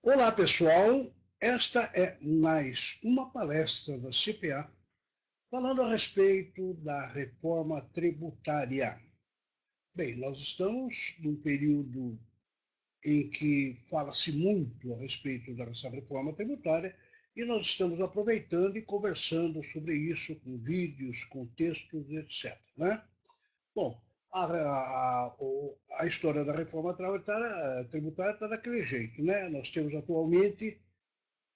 Olá, pessoal. Esta é mais uma palestra da CPA falando a respeito da reforma tributária. Bem, nós estamos num período em que fala-se muito a respeito dessa reforma tributária e nós estamos aproveitando e conversando sobre isso com vídeos, com textos, etc. Né? Bom, a história da reforma tributária está daquele jeito, né? Nós temos atualmente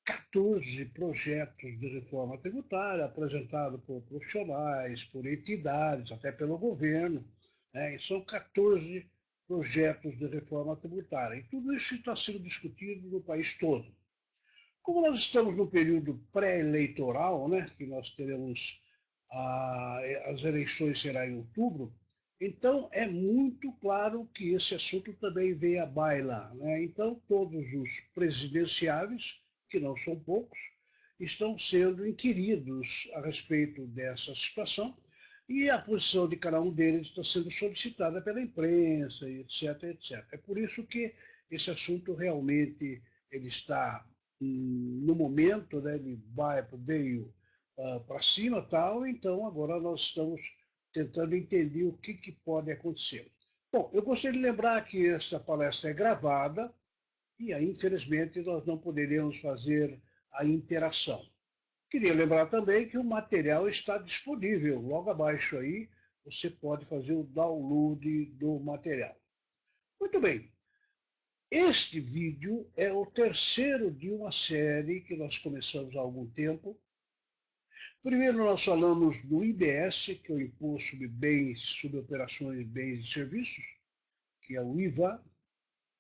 14 projetos de reforma tributária apresentados por profissionais, por entidades, até pelo governo, né? E são 14 projetos de reforma tributária. E tudo isso está sendo discutido no país todo. Como nós estamos no período pré-eleitoral, né, que nós teremos as eleições serão em outubro, então é muito claro que esse assunto também vem à baila. Né? Então todos os presidenciáveis, que não são poucos, estão sendo inquiridos a respeito dessa situação e a posição de cada um deles está sendo solicitada pela imprensa, etc, etc. É por isso que esse assunto realmente ele está no momento, né, ele veio para cima tal, então agora nós estamos tentando entender o que pode acontecer. Bom, eu gostaria de lembrar que esta palestra é gravada e aí, infelizmente, nós não poderíamos fazer a interação. Queria lembrar também que o material está disponível logo abaixo aí, você pode fazer o download do material. Muito bem, este vídeo é o terceiro de uma série que nós começamos há algum tempo. Primeiro nós falamos do IBS, que é o Imposto sobre Bens, sobre Operações, Bens e Serviços, que é o IVA.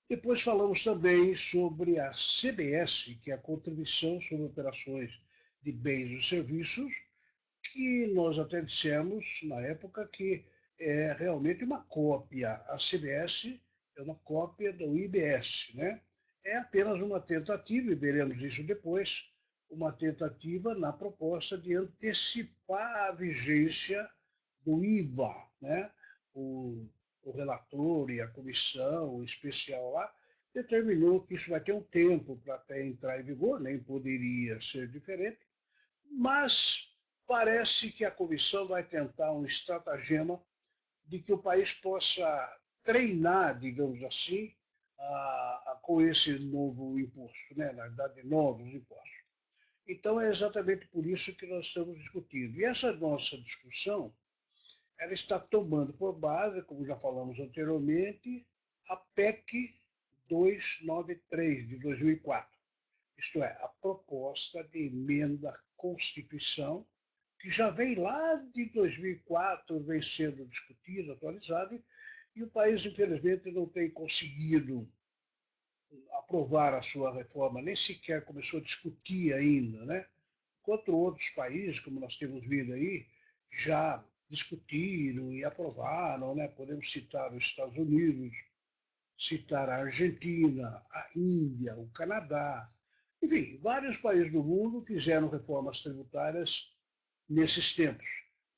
Depois falamos também sobre a CBS, que é a Contribuição sobre Operações de Bens e Serviços, que nós até dissemos na época que é realmente uma cópia. A CBS é uma cópia do IBS, né? É apenas uma tentativa, e veremos isso depois, uma tentativa na proposta de antecipar a vigência do IVA, né? O relator e a comissão especial lá determinou que isso vai ter um tempo para até entrar em vigor, nem poderia ser diferente, mas parece que a comissão vai tentar um estratagema de que o país possa treinar, digamos assim, com esse novo imposto, né? Na verdade, novos impostos. Então, é exatamente por isso que nós estamos discutindo. E essa nossa discussão, ela está tomando por base, como já falamos anteriormente, a PEC 293 de 2004. Isto é, a proposta de emenda à Constituição, que já vem lá de 2004, vem sendo discutida, atualizada, e o país, infelizmente, não tem conseguido aprovar a sua reforma, nem sequer começou a discutir ainda, né? Enquanto outros países, como nós temos vindo aí, já discutiram e aprovaram, né? Podemos citar os Estados Unidos, citar a Argentina, a Índia, o Canadá, enfim, vários países do mundo fizeram reformas tributárias nesses tempos.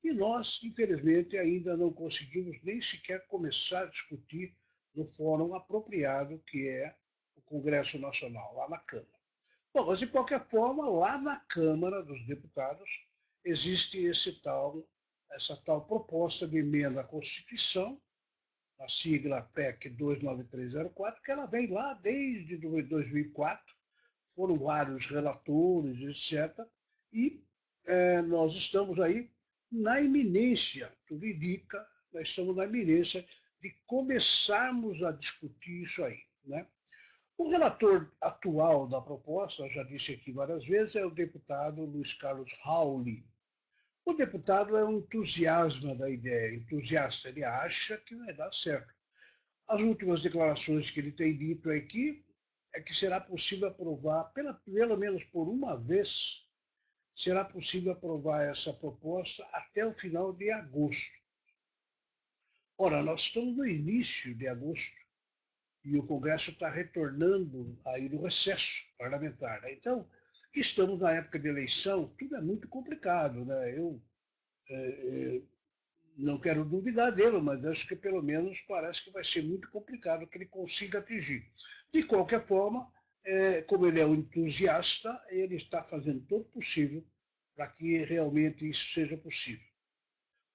E nós, infelizmente, ainda não conseguimos nem sequer começar a discutir no fórum apropriado, que é o Congresso Nacional, lá na Câmara. Bom, mas de qualquer forma, lá na Câmara dos Deputados existe essa tal proposta de emenda à Constituição, a sigla PEC 29304, que ela vem lá desde 2004, foram vários relatores, etc. E nós estamos aí na iminência, tudo indica, nós estamos na iminência de começarmos a discutir isso aí. Né? O relator atual da proposta, eu já disse aqui várias vezes, é o deputado Luiz Carlos Rauli. O deputado é um entusiasta da ideia, entusiasta, ele acha que vai dar certo. As últimas declarações que ele tem dito aqui é que será possível aprovar, pelo menos por uma vez, será possível aprovar essa proposta até o final de agosto. Ora, nós estamos no início de agosto e o Congresso está retornando aí do recesso parlamentar. Né? Então, estamos na época de eleição, tudo é muito complicado. Né? Eu não quero duvidar dele, mas acho que pelo menos parece que vai ser muito complicado que ele consiga atingir. De qualquer forma, como ele é um entusiasta, ele está fazendo todo o possível para que realmente isso seja possível.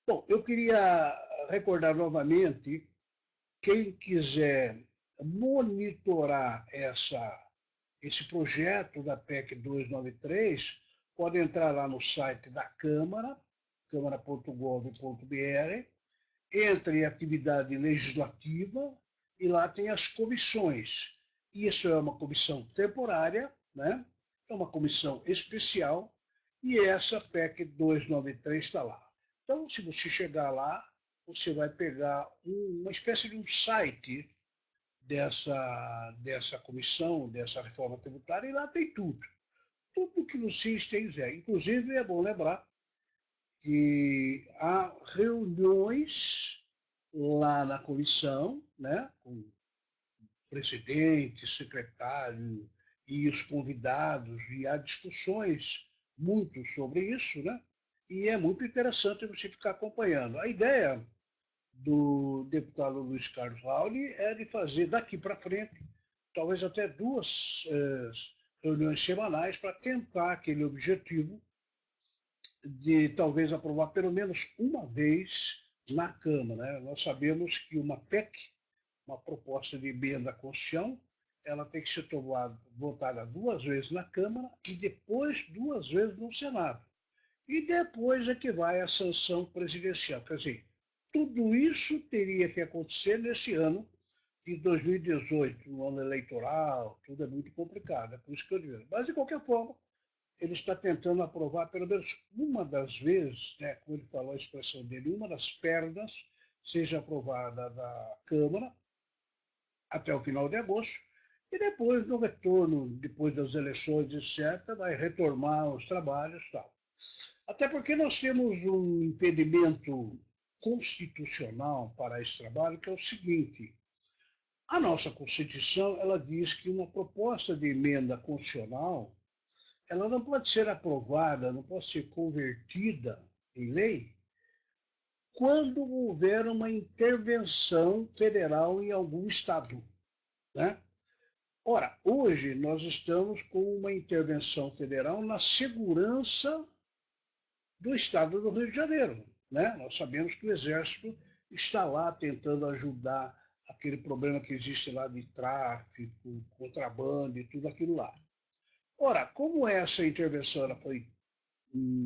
Bom, eu queria recordar novamente, quem quiser monitorar esse projeto da PEC 293, pode entrar lá no site da Câmara, câmara.gov.br, entre em atividade legislativa e lá tem as comissões. Isso é uma comissão temporária, né? É uma comissão especial, e essa PEC 293 está lá. Então, se você chegar lá, você vai pegar uma espécie de um site dessa comissão, dessa reforma tributária, e lá tem tudo. Tudo que você quiser. Inclusive, é bom lembrar que há reuniões lá na comissão, né, com presidente, secretário e os convidados, e há discussões muito sobre isso, né? E é muito interessante você ficar acompanhando. A ideia do deputado Luiz Carlos Rauli é de fazer daqui para frente, talvez até duas reuniões semanais para tentar aquele objetivo de talvez aprovar pelo menos uma vez na Câmara. Né? Nós sabemos que uma PEC, uma proposta de emenda à Constituição, ela tem que ser votada duas vezes na Câmara e depois duas vezes no Senado. E depois é que vai a sanção presidencial. Quer dizer, tudo isso teria que acontecer nesse ano de 2018, um ano eleitoral, tudo é muito complicado, é por isso que eu digo. Mas, de qualquer forma, ele está tentando aprovar pelo menos uma das vezes, né, como ele falou a expressão dele, uma das pernas seja aprovada da Câmara até o final de agosto, e depois, no retorno, depois das eleições, etc., vai retomar os trabalhos e tal. Até porque nós temos um impedimento constitucional para esse trabalho, que é o seguinte: a nossa Constituição ela diz que uma proposta de emenda constitucional ela não pode ser aprovada, não pode ser convertida em lei quando houver uma intervenção federal em algum estado, né? Ora, hoje nós estamos com uma intervenção federal na segurança do estado do Rio de Janeiro, né? Nós sabemos que o Exército está lá tentando ajudar aquele problema que existe lá de tráfico, contrabando e tudo aquilo lá. Ora, como essa intervenção ela foi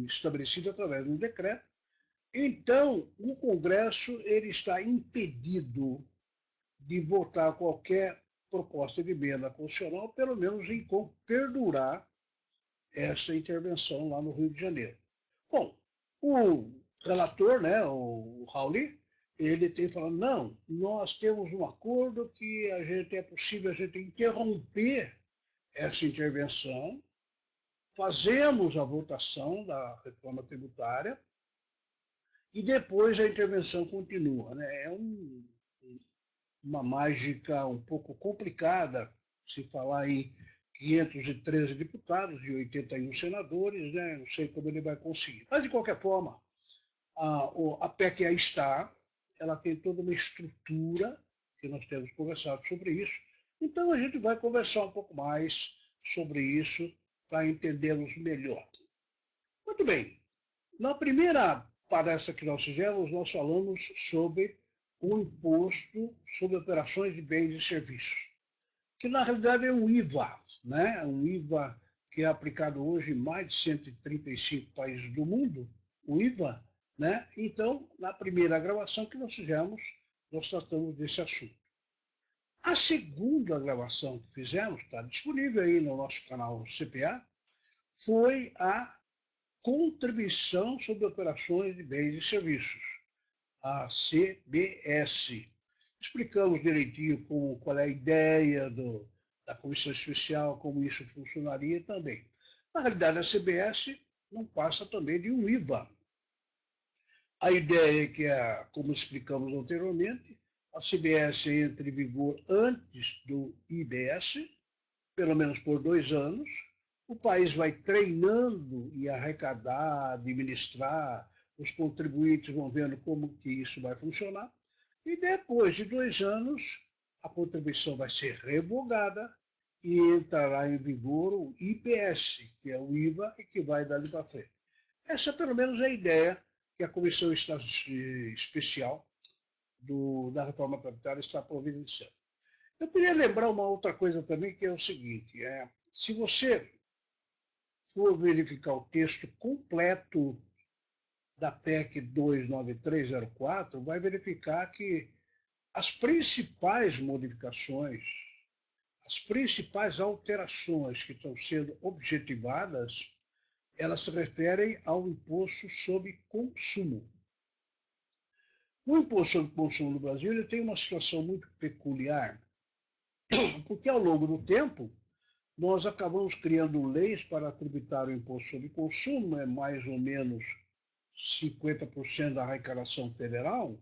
estabelecida através de um decreto, então o Congresso ele está impedido de votar qualquer proposta de emenda constitucional, pelo menos enquanto perdurar essa intervenção lá no Rio de Janeiro. Bom, o relator, né, o Rauli, ele tem falado, não, nós temos um acordo que é possível a gente interromper essa intervenção, fazemos a votação da reforma tributária e depois a intervenção continua. Né? É uma mágica um pouco complicada se falar em 513 deputados e 81 senadores, né? Não sei como ele vai conseguir. Mas, de qualquer forma, a PEC aí está, ela tem toda uma estrutura, que nós temos conversado sobre isso, então a gente vai conversar um pouco mais sobre isso para entendê-los melhor. Muito bem, na primeira palestra que nós fizemos, nós falamos sobre o imposto sobre operações de bens e serviços, que na realidade é um IVA, né? Um IVA que é aplicado hoje em mais de 135 países do mundo, o IVA, né? Então, na primeira gravação que nós fizemos, nós tratamos desse assunto. A segunda gravação que fizemos, está disponível aí no nosso canal CPA, foi a Contribuição sobre Operações de Bens e Serviços, a CBS. Explicamos direitinho qual é a ideia da comissão especial, como isso funcionaria também. Na realidade, a CBS não passa também de um IVA. A ideia é que, como explicamos anteriormente, a CBS entre em vigor antes do IBS, pelo menos por 2 anos. O país vai treinando e arrecadar, administrar, os contribuintes vão vendo como que isso vai funcionar. E depois de 2 anos, a contribuição vai ser revogada e entrará em vigor o IPS, que é o IVA, e que vai dali para frente. Essa, pelo menos, é a ideia que a Comissão Especial da Reforma Tributária está providenciando. Eu queria lembrar uma outra coisa também, que é o seguinte, se você for verificar o texto completo da PEC 29304, vai verificar que as principais modificações, as principais alterações que estão sendo objetivadas, elas se referem ao imposto sobre consumo. O imposto sobre consumo no Brasil ele tem uma situação muito peculiar, porque ao longo do tempo nós acabamos criando leis para tributar o imposto sobre consumo, é mais ou menos 50% da arrecadação federal,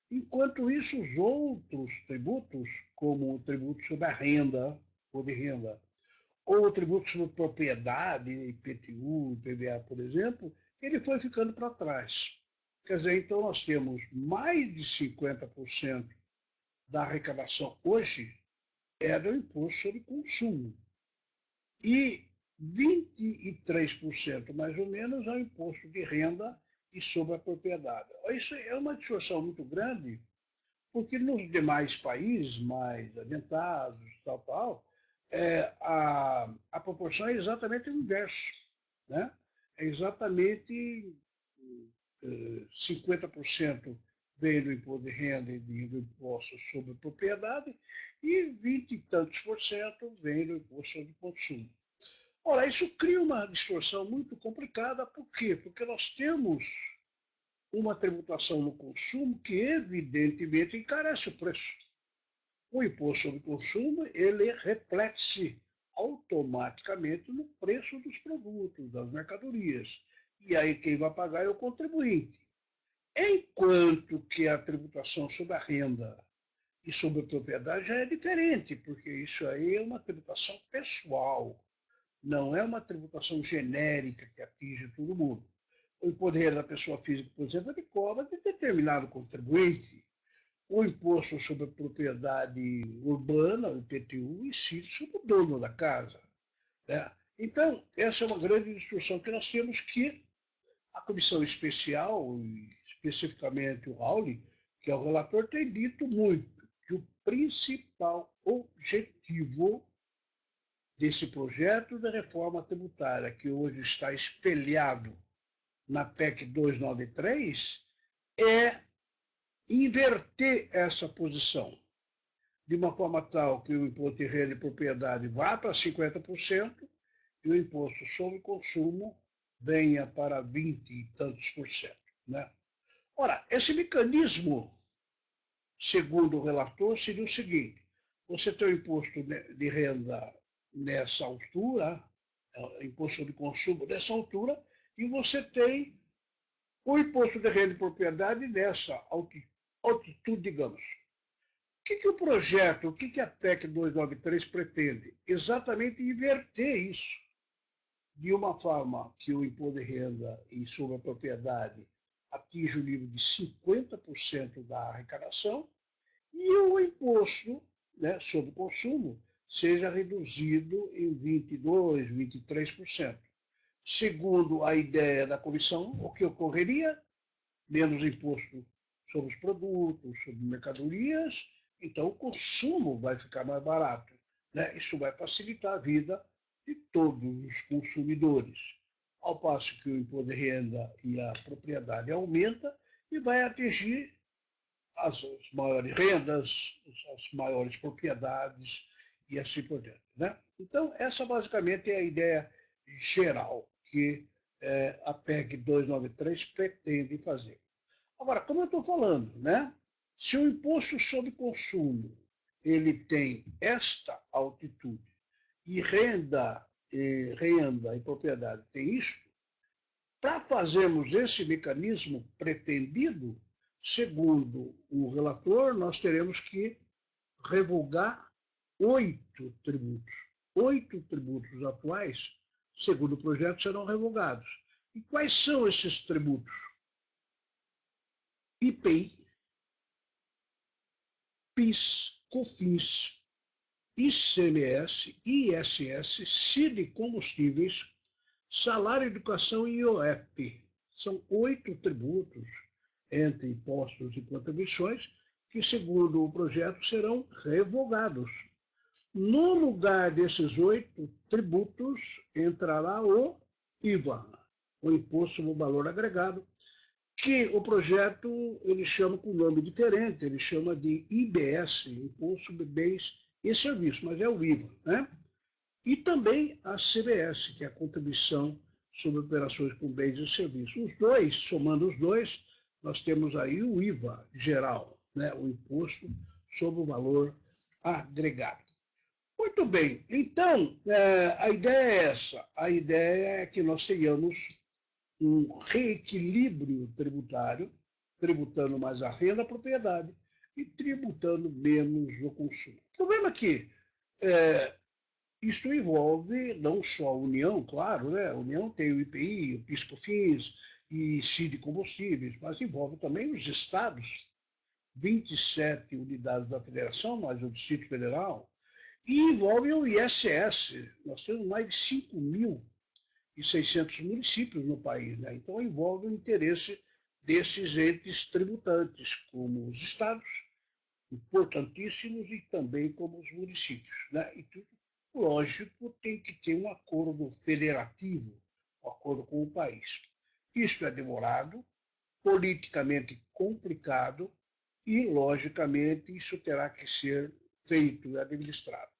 enquanto isso os outros tributos, como o tributo sobre a renda, ou de renda, ou o tributo sobre propriedade, IPTU, IPVA, por exemplo, ele foi ficando para trás. Quer dizer, então nós temos mais de 50% da arrecadação hoje é do imposto sobre consumo. E 23%, mais ou menos, é o imposto de renda e sobre a propriedade. Isso é uma distorção muito grande, porque nos demais países mais adiantados, a proporção é exatamente o inverso. Né? É exatamente 50% vem do imposto de renda e do imposto sobre propriedade e 20 e tantos por cento vem do imposto sobre consumo. Ora, isso cria uma distorção muito complicada. Por quê? Porque nós temos uma tributação no consumo que evidentemente encarece o preço. O imposto sobre consumo, ele reflete-se automaticamente no preço dos produtos, das mercadorias. E aí quem vai pagar é o contribuinte. Enquanto que a tributação sobre a renda e sobre a propriedade já é diferente, porque isso aí é uma tributação pessoal, não é uma tributação genérica que atinge todo mundo. O imposto de renda da pessoa física, por exemplo, ele cobra de determinado contribuinte. O imposto sobre a propriedade urbana, o IPTU, incide sobre o dono da casa. Né? Então, essa é uma grande discussão que nós temos que a comissão especial, especificamente o Raul, que é o relator, tem dito muito que o principal objetivo desse projeto de reforma tributária, que hoje está espelhado na PEC 293, é inverter essa posição, de uma forma tal que o imposto de renda e propriedade vá para 50% e o imposto sobre consumo venha para 20 e tantos por cento. Né? Ora, esse mecanismo, segundo o relator, seria o seguinte: você tem o imposto de renda nessa altura, imposto de consumo nessa altura, e você tem o imposto de renda e propriedade nessa altitude, digamos. O projeto, o que a PEC 293 pretende? Exatamente inverter isso, de uma forma que o imposto de renda e sobre a propriedade atinja o nível de 50% da arrecadação e o imposto, né, sobre o consumo seja reduzido em 22%, 23%. Segundo a ideia da comissão, o que ocorreria? Menos imposto sobre os produtos, sobre mercadorias, então o consumo vai ficar mais barato. Né? Isso vai facilitar a vida de todos os consumidores. Ao passo que o imposto de renda e a propriedade aumenta e vai atingir as maiores rendas, as maiores propriedades e assim por diante. Né? Então, essa basicamente é a ideia geral que a PEC 293 pretende fazer. Agora, como eu estou falando, né? Se o imposto sobre consumo ele tem esta altitude e renda e propriedade tem isso, para fazermos esse mecanismo pretendido, segundo o relator, nós teremos que revogar 8 tributos. 8 tributos atuais, segundo o projeto, serão revogados. E quais são esses tributos? IPI, PIS, COFINS, ICMS, ISS, CID combustíveis, salário, educação e IOF. São 8 tributos, entre impostos e contribuições, que, segundo o projeto, serão revogados. No lugar desses 8 tributos, entrará o IVA, o Imposto no Valor Agregado, que o projeto ele chama com um nome diferente, ele chama de IBS, Imposto de Bens e Serviços, mas é o IVA, né? E também a CBS, que é a Contribuição sobre Operações com Bens e Serviços. Os dois, somando os dois, nós temos aí o IVA geral, né? O Imposto sobre o Valor Agregado. Muito bem, então, a ideia é essa. A ideia é que nós tenhamos um reequilíbrio tributário, tributando mais a renda, a propriedade, e tributando menos o consumo. O problema é que isso envolve não só a União, claro, né? A União tem o IPI, o PIS/COFINS e CID combustíveis, mas envolve também os estados, 27 unidades da federação, mais o Distrito Federal, e envolve o ISS. Nós temos mais de 5.600 municípios no país, né? Então envolve o interesse desses entes tributantes, como os estados, importantíssimos, e também como os municípios, né? E tudo, lógico, tem que ter um acordo federativo, um acordo com o país. Isso é demorado, politicamente complicado e, logicamente, isso terá que ser feito e administrado.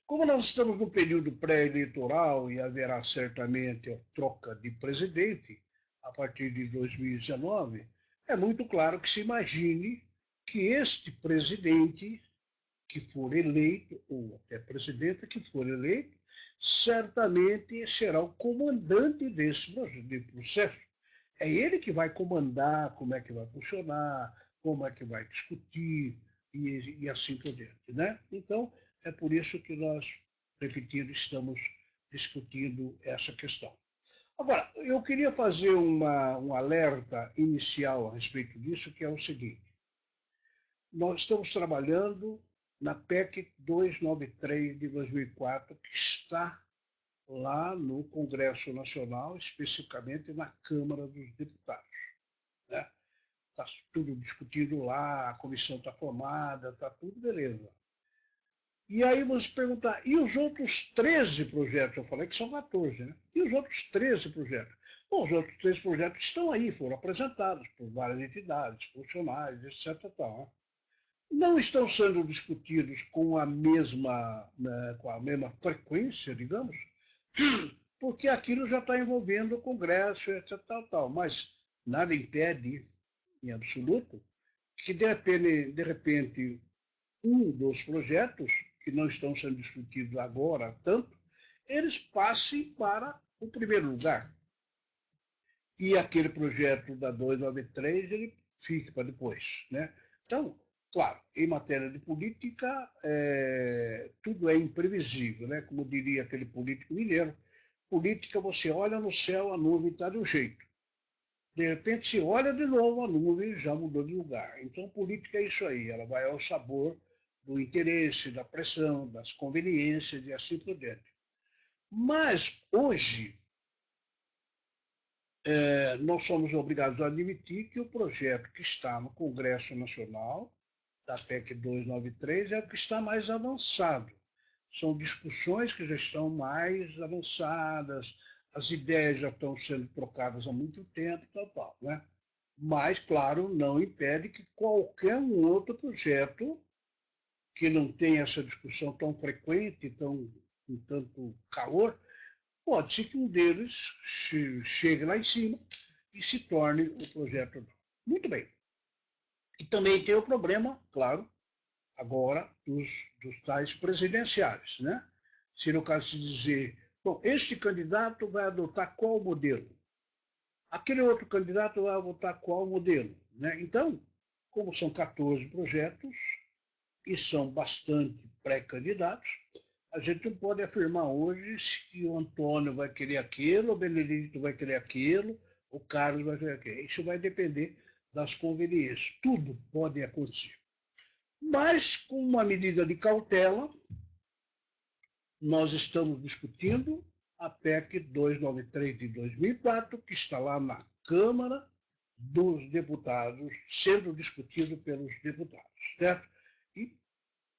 Como nós estamos no período pré-eleitoral e haverá certamente a troca de presidente a partir de 2019, é muito claro que se imagine que este presidente que for eleito, ou até presidenta que for eleito, certamente será o comandante desse processo. É ele que vai comandar como é que vai funcionar, como é que vai discutir e assim por diante, né? Então, é por isso que nós, repetindo, estamos discutindo essa questão. Agora, eu queria fazer um alerta inicial a respeito disso, que é o seguinte. Nós estamos trabalhando na PEC 293 de 2004, que está lá no Congresso Nacional, especificamente na Câmara dos Deputados, né? Está tudo discutido lá, a comissão está formada, está tudo beleza. E aí você perguntar, e os outros 13 projetos? Eu falei que são 14, né? E os outros 13 projetos? Bom, os outros 13 projetos estão aí, foram apresentados por várias entidades, funcionários, etc. Tal, né? Não estão sendo discutidos né, com a mesma frequência, digamos, porque aquilo já está envolvendo o Congresso, etc. Tal. Mas nada impede, em absoluto, que de repente um dos projetos que não estão sendo discutidos agora tanto, eles passem para o primeiro lugar. E aquele projeto da 293 ele fique para depois, né? Então, claro, em matéria de política, tudo é imprevisível, né? Como diria aquele político mineiro, política você olha no céu, a nuvem está de um jeito. De repente, se olha de novo, a nuvem já mudou de lugar. Então, política é isso aí, ela vai ao sabor do interesse, da pressão, das conveniências e assim por diante. Mas, hoje, nós somos obrigados a admitir que o projeto que está no Congresso Nacional, da PEC 293, é o que está mais avançado. São discussões que já estão mais avançadas, as ideias já estão sendo trocadas há muito tempo, tal, né? Mas, claro, não impede que qualquer um outro projeto que não tenha essa discussão tão frequente, com tanto calor, pode ser que um deles chegue lá em cima e se torne o projeto. Muito bem. E também tem o problema, claro, agora dos tais presidenciais, né? Se no caso de dizer, bom, este candidato vai adotar qual modelo? Aquele outro candidato vai adotar qual modelo? Né? Então, como são 14 projetos e são bastante pré-candidatos, a gente não pode afirmar hoje se o Antônio vai querer aquilo, o Benedito vai querer aquilo, o Carlos vai querer aquilo. Isso vai depender das conveniências. Tudo pode acontecer. Mas, com uma medida de cautela, nós estamos discutindo a PEC 293 de 2004, que está lá na Câmara dos Deputados, sendo discutido pelos deputados, certo? E,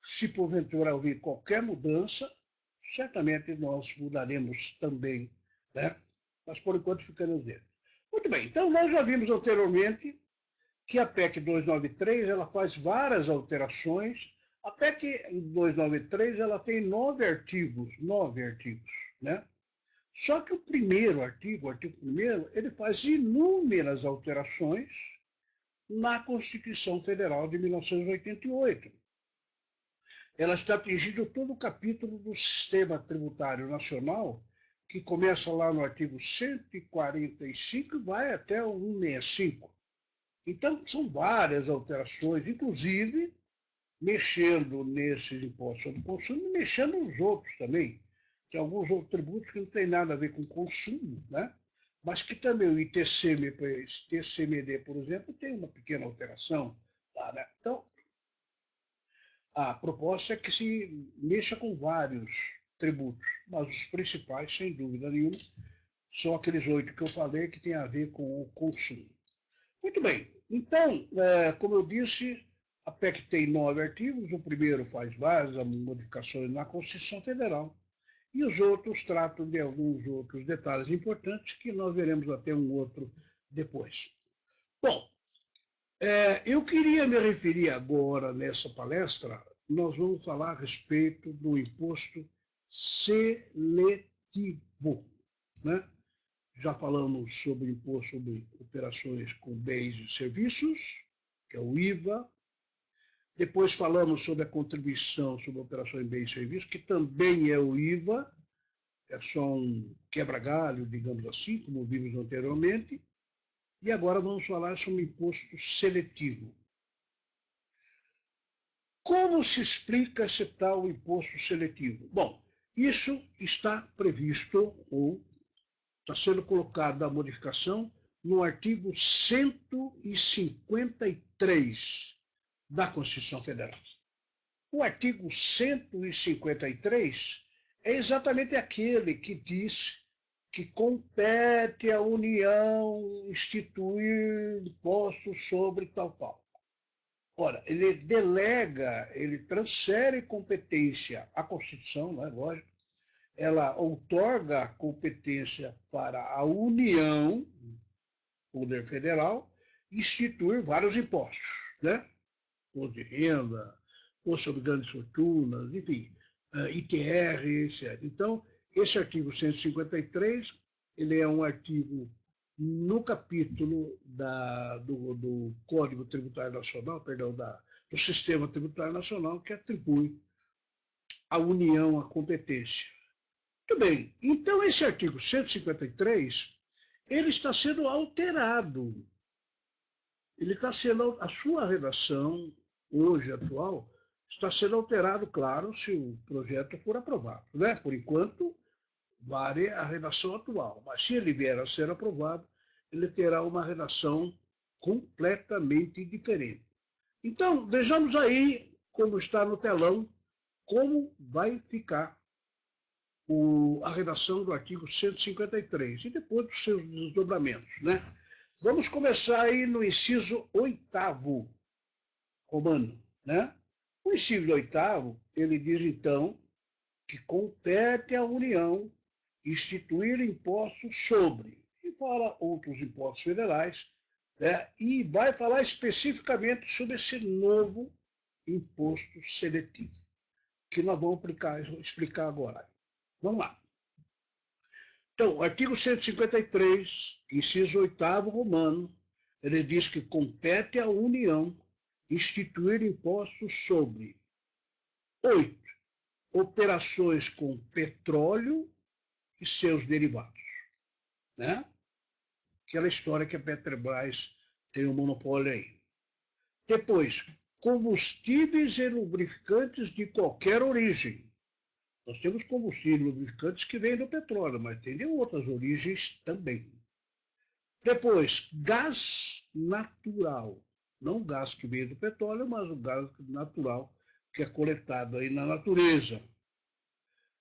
se porventura houver qualquer mudança, certamente nós mudaremos também, né? Mas, por enquanto, ficamos dentro. Muito bem, então nós já vimos anteriormente que a PEC 293 ela faz várias alterações. A PEC 293 ela tem 9 artigos, né? Só que o primeiro artigo, o artigo 1º, ele faz inúmeras alterações na Constituição Federal de 1988. Ela está atingindo todo o capítulo do Sistema Tributário Nacional, que começa lá no artigo 145 e vai até o 165. Então, são várias alterações, inclusive mexendo nesses impostos sobre consumo e mexendo nos outros também. Tem alguns outros tributos que não têm nada a ver com consumo, né? Mas que também o ITCMD, por exemplo, tem uma pequena alteração. Tá, né? Então, a proposta é que se mexa com vários tributos, mas os principais, sem dúvida nenhuma, são aqueles 8 que eu falei que têm a ver com o consumo. Muito bem, então, como eu disse, a PEC tem 9 artigos, o primeiro faz várias modificações na Constituição Federal, e os outros tratam de alguns outros detalhes importantes que nós veremos até um outro depois. Bom, eu queria me referir agora nessa palestra, nós vamos falar a respeito do imposto seletivo, né? Já falamos sobre o imposto sobre operações com bens e serviços, que é o IVA. Depois falamos sobre a contribuição sobre operações em bens e serviços, que também é o IVA, é só um quebra-galho, digamos assim, como vimos anteriormente. E agora vamos falar sobre o imposto seletivo. Como se explica esse tal imposto seletivo? Bom, isso está previsto, ou está sendo colocado a modificação no artigo 153 da Constituição Federal. O artigo 153 é exatamente aquele que diz que compete à União instituir impostos sobre tal. Ora, ele delega, ele transfere competência à Constituição, não é lógico, ela outorga a competência para a União, Poder Federal, instituir vários impostos, né? Imposto de renda, imposto sobre grandes fortunas, enfim, ITR, etc. Então, esse artigo 153, ele é um artigo no capítulo do Código Tributário Nacional, perdão, do Sistema Tributário Nacional, que atribui à União a competência. Muito bem, então esse artigo 153, ele está sendo alterado. Ele está sendo, a sua redação, hoje atual, está sendo alterado, claro, se o projeto for aprovado, né? Por enquanto, vale a redação atual, mas se ele vier a ser aprovado, ele terá uma redação completamente diferente. Então, vejamos aí, como está no telão, como vai ficar a redação do artigo 153 e depois dos seus desdobramentos, né? Vamos começar aí no inciso 8º romano, né? O inciso 8º, ele diz então que compete à União instituir impostos sobre, e fala outros impostos federais, né? E vai falar especificamente sobre esse novo imposto seletivo, que nós vamos explicar agora. Vamos lá. Então, artigo 153, inciso 8º romano, ele diz que compete à União instituir impostos sobre 8. Operações com petróleo e seus derivados, né? Aquela história que a Petrobras tem um monopólio aí. Depois, combustíveis e lubrificantes de qualquer origem. Nós temos combustíveis e lubrificantes que vêm do petróleo, mas tem de outras origens também. Depois, gás natural. Não o gás que veio do petróleo, mas o gás natural que é coletado aí na natureza.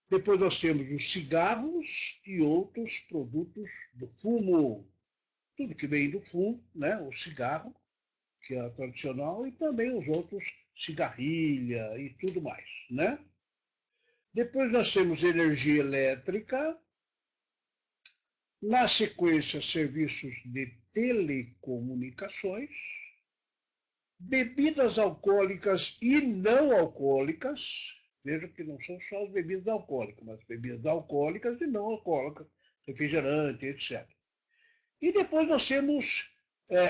Depois nós temos os cigarros e outros produtos do fumo. Tudo que vem do fumo, né? O cigarro, que é tradicional, e também os outros, cigarrilha e tudo mais, né? Depois nós temos energia elétrica, na sequência, serviços de telecomunicações, bebidas alcoólicas e não alcoólicas. Veja que não são só as bebidas alcoólicas, mas bebidas alcoólicas e não alcoólicas, refrigerante, etc. E depois nós temos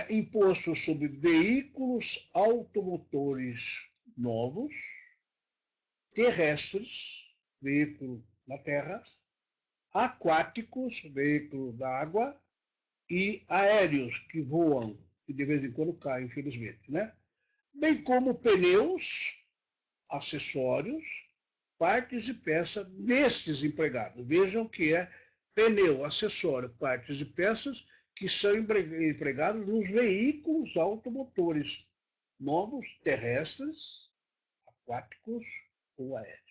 impostos sobre veículos automotores novos, terrestres, veículo na terra, aquáticos, veículo da água, e aéreos que voam, que de vez em quando caem, infelizmente, né? Bem como pneus, acessórios, partes e peças destes empregados. Vejam que é pneu, acessório, partes e peças que são empregados nos veículos automotores novos, terrestres, aquáticos ou aéreos.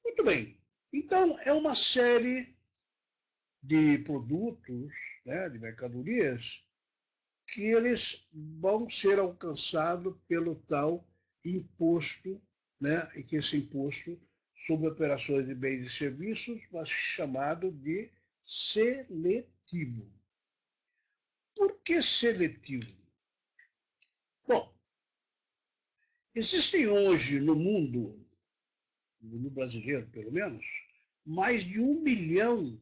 Muito bem. Então, é uma série de produtos, né, de mercadorias, que eles vão ser alcançados pelo tal imposto, né, e que esse imposto sobre operações de bens e serviços vai ser chamado de seletivo. Por que seletivo? Bom, existem hoje no mundo brasileiro pelo menos, mais de 1 milhão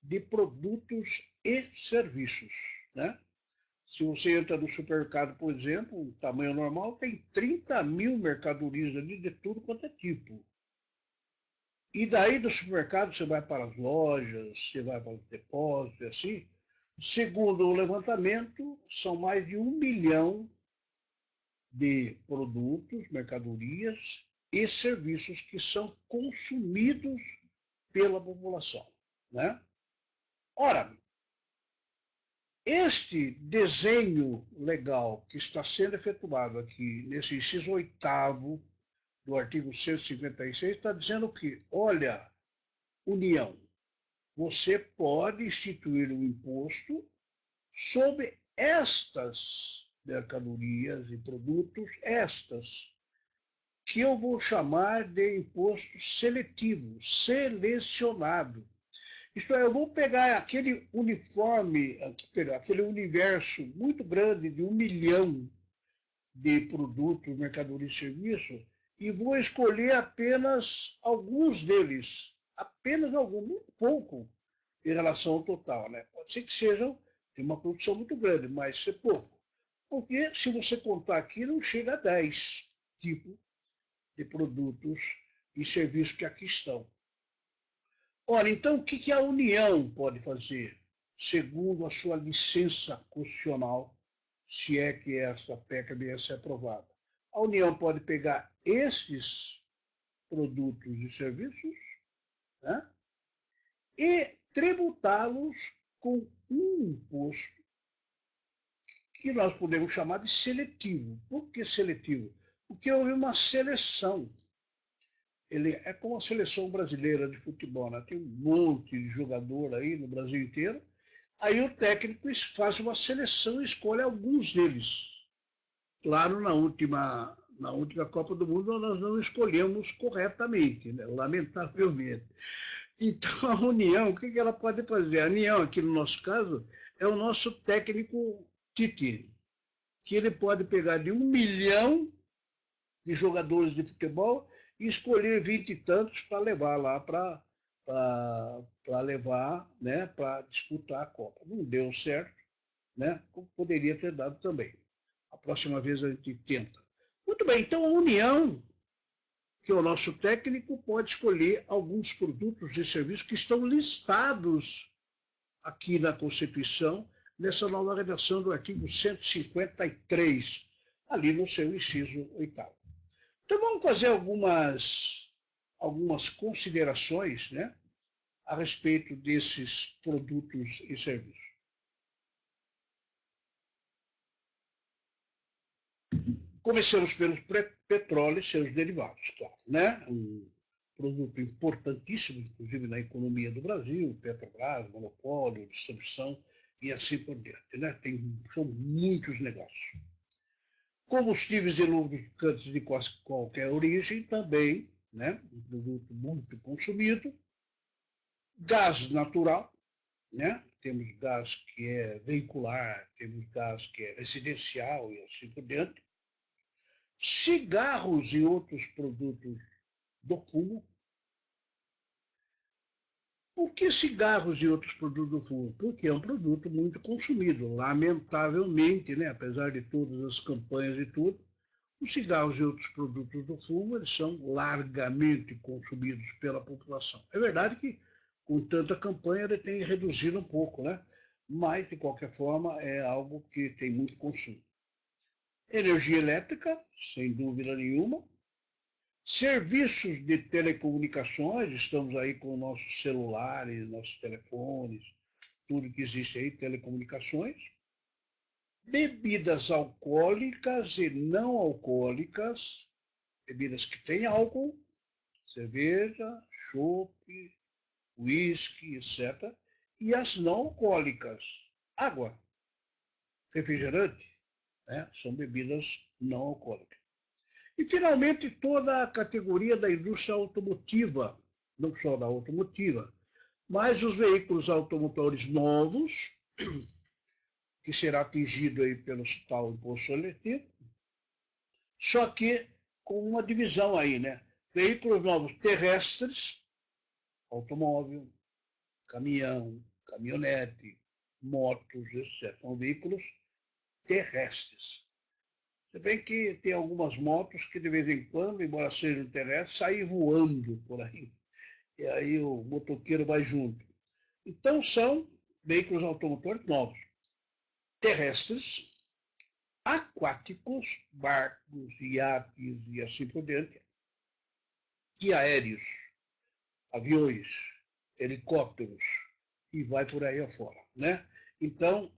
de produtos e serviços, né? Se você entra no supermercado, por exemplo, um tamanho normal, tem 30 mil mercadorias ali de tudo quanto é tipo. E daí do supermercado você vai para as lojas, você vai para os depósitos, assim. Segundo o levantamento, são mais de 1 milhão de produtos, mercadorias e serviços que são consumidos pela população, né? Ora, este desenho legal que está sendo efetuado aqui, nesse inciso 8º do artigo 156, está dizendo que, olha, União, você pode instituir um imposto sobre estas mercadorias e produtos, que eu vou chamar de imposto seletivo, selecionado. Isto é, eu vou pegar aquele aquele universo muito grande de 1 milhão de produtos, mercadorias e serviços, e vou escolher apenas alguns deles, apenas alguns, muito pouco em relação ao total, né? Pode ser que sejam de uma produção muito grande, mas ser pouco. Porque se você contar aqui, não chega a 10 tipos de produtos e serviços que aqui estão. Ora, então, o que a União pode fazer, segundo a sua licença constitucional, se é que esta PEC vier a ser aprovada? A União pode pegar esses produtos e serviços, né, e tributá-los com um imposto que nós podemos chamar de seletivo. Por que seletivo? Porque houve uma seleção. Ele é como a seleção brasileira de futebol, né? Tem um monte de jogador aí no Brasil inteiro. Aí o técnico faz uma seleção e escolhe alguns deles. Claro, na última Copa do Mundo nós não escolhemos corretamente, né? Lamentavelmente. Então a União, o que ela pode fazer? A União, aqui no nosso caso, é o nosso técnico Tite, que ele pode pegar de 1 milhão de jogadores de futebol e escolher 20 e tantos para levar lá para levar, né, para disputar a Copa. Não deu certo, né? Como poderia ter dado também. A próxima vez a gente tenta. Muito bem, então a União, que é o nosso técnico, pode escolher alguns produtos e serviços que estão listados aqui na Constituição, nessa nova redação do artigo 153, ali no seu inciso 8º. Então vamos fazer algumas considerações, né, a respeito desses produtos e serviços. Começamos pelo petróleo e seus derivados, claro, né? Um produto importantíssimo, inclusive na economia do Brasil, Petrobras, monopólio, distribuição e assim por diante, né? São muitos negócios. Combustíveis e lubrificantes de qualquer origem também, né? Um produto muito consumido. Gás natural, né? Temos gás que é veicular, temos gás que é residencial e assim por diante. Cigarros e outros produtos do fumo. Por que cigarros e outros produtos do fumo? Porque é um produto muito consumido, lamentavelmente, né? Apesar de todas as campanhas e tudo, os cigarros e outros produtos do fumo eles são largamente consumidos pela população. É verdade que, com tanta campanha, ele tem reduzido um pouco, né? Mas, de qualquer forma, é algo que tem muito consumo. Energia elétrica, sem dúvida nenhuma. Serviços de telecomunicações, estamos aí com nossos celulares, nossos telefones, tudo que existe aí, telecomunicações. Bebidas alcoólicas e não alcoólicas, bebidas que têm álcool, cerveja, chope, uísque, etc. E as não alcoólicas, água, refrigerante, né? São bebidas não alcoólicas. E, finalmente, toda a categoria da indústria automotiva, não só da automotiva, mas os veículos automotores novos, que será atingido aí pelo tal imposto seletivo, só que com uma divisão aí, né? Veículos novos terrestres, automóvel, caminhão, caminhonete, motos, etc. São veículos terrestres. Se bem que tem algumas motos que de vez em quando, embora sejam terrestres, saem voando por aí. E aí o motoqueiro vai junto. Então são veículos automotores novos, terrestres, aquáticos, barcos, iates e assim por diante, e aéreos, aviões, helicópteros, e vai por aí afora, né? Então,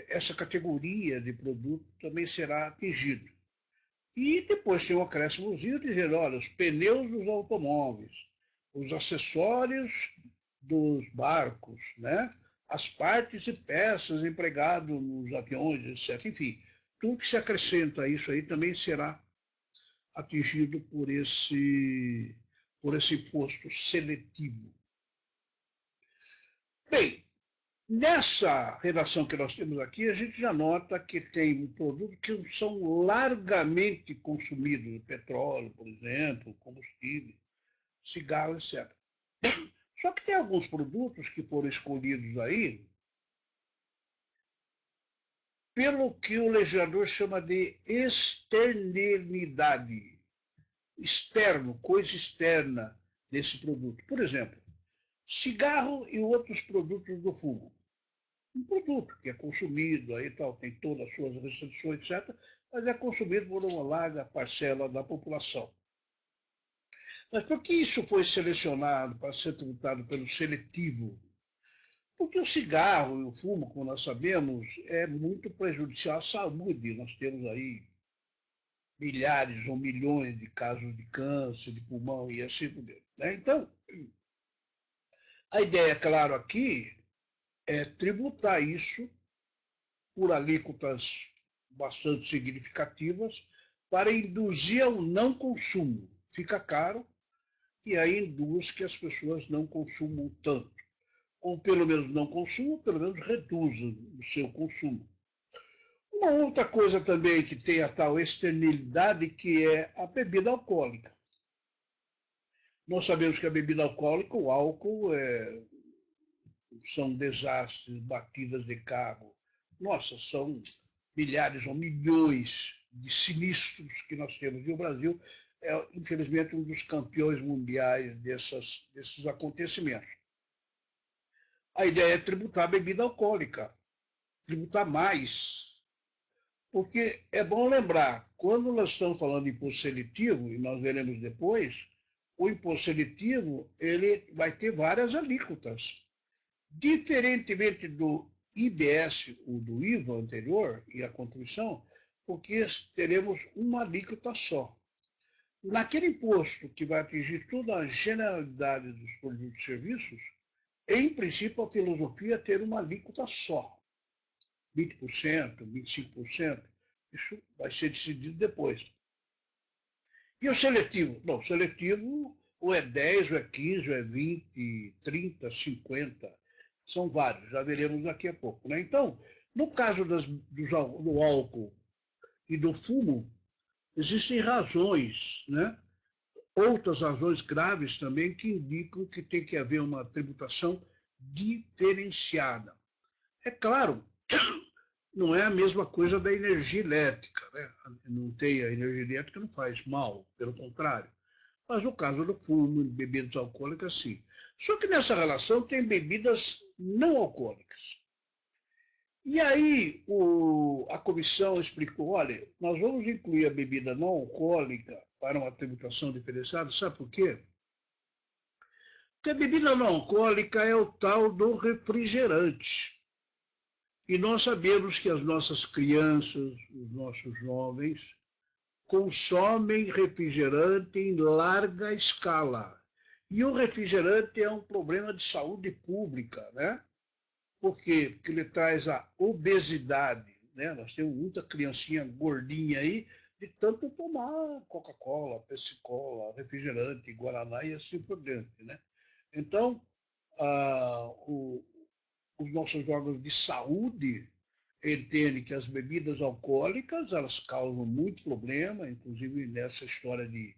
essa categoria de produto também será atingida. E depois tem um acréscimozinho dizendo, olha, os pneus dos automóveis, os acessórios dos barcos, né? As partes e peças empregadas nos aviões, etc. Enfim, tudo que se acrescenta a isso aí também será atingido por esse imposto seletivo. Bem, nessa redação que nós temos aqui, a gente já nota que tem produtos que são largamente consumidos, petróleo, por exemplo, combustível, cigarro, etc. Só que tem alguns produtos que foram escolhidos aí pelo que o legislador chama de externalidade, externo, coisa externa desse produto. Por exemplo, cigarro e outros produtos do fumo. Um produto que é consumido, aí tal, tem todas as suas restrições, etc., mas é consumido por uma larga parcela da população. Mas por que isso foi selecionado para ser tributado pelo seletivo? Porque o cigarro e o fumo, como nós sabemos, é muito prejudicial à saúde. Nós temos aí milhares ou milhões de casos de câncer, de pulmão e assim por diante, né? Então, a ideia, claro, aqui é tributar isso por alíquotas bastante significativas para induzir ao não consumo. Fica caro e aí induz que as pessoas não consumam tanto. Ou pelo menos não consumam, pelo menos reduzam o seu consumo. Uma outra coisa também que tem a tal externalidade, que é a bebida alcoólica. Nós sabemos que a bebida alcoólica, o álcool, são desastres, batidas de carro. Nossa, são milhares ou milhões de sinistros que nós temos. E o Brasil é, infelizmente, um dos campeões mundiais desses acontecimentos. A ideia é tributar a bebida alcoólica, tributar mais. Porque é bom lembrar, quando nós estamos falando de imposto seletivo, e nós veremos depois, o imposto seletivo ele vai ter várias alíquotas. Diferentemente do IBS, ou do IVA anterior, e a contribuição, porque teremos uma alíquota só. Naquele imposto que vai atingir toda a generalidade dos produtos e serviços, em princípio, a filosofia é ter uma alíquota só, 20%, 25%, isso vai ser decidido depois. E o seletivo? Não, o seletivo ou é 10, ou é 15, ou é 20, 30, 50, são vários, já veremos daqui a pouco. Né? Então, no caso do álcool e do fumo, existem razões, né? Outras razões graves também que indicam que tem que haver uma tributação diferenciada. É claro, não é a mesma coisa da energia elétrica, né? Não tem a energia elétrica, não faz mal, pelo contrário. Mas no caso do fumo, bebidas alcoólicas, sim. Só que nessa relação tem bebidas não alcoólicas. E aí a comissão explicou, olha, nós vamos incluir a bebida não alcoólica para uma tributação diferenciada, sabe por quê? Porque a bebida não alcoólica é o tal do refrigerante. E nós sabemos que as nossas crianças, os nossos jovens, consomem refrigerante em larga escala. E o refrigerante é um problema de saúde pública, né? Por quê? Porque ele traz a obesidade, né? Nós temos muita criancinha gordinha aí de tanto tomar Coca-Cola, Pepsi-Cola, refrigerante, Guaraná e assim por diante, né? Então, os nossos órgãos de saúde entendem que as bebidas alcoólicas elas causam muito problema, inclusive nessa história de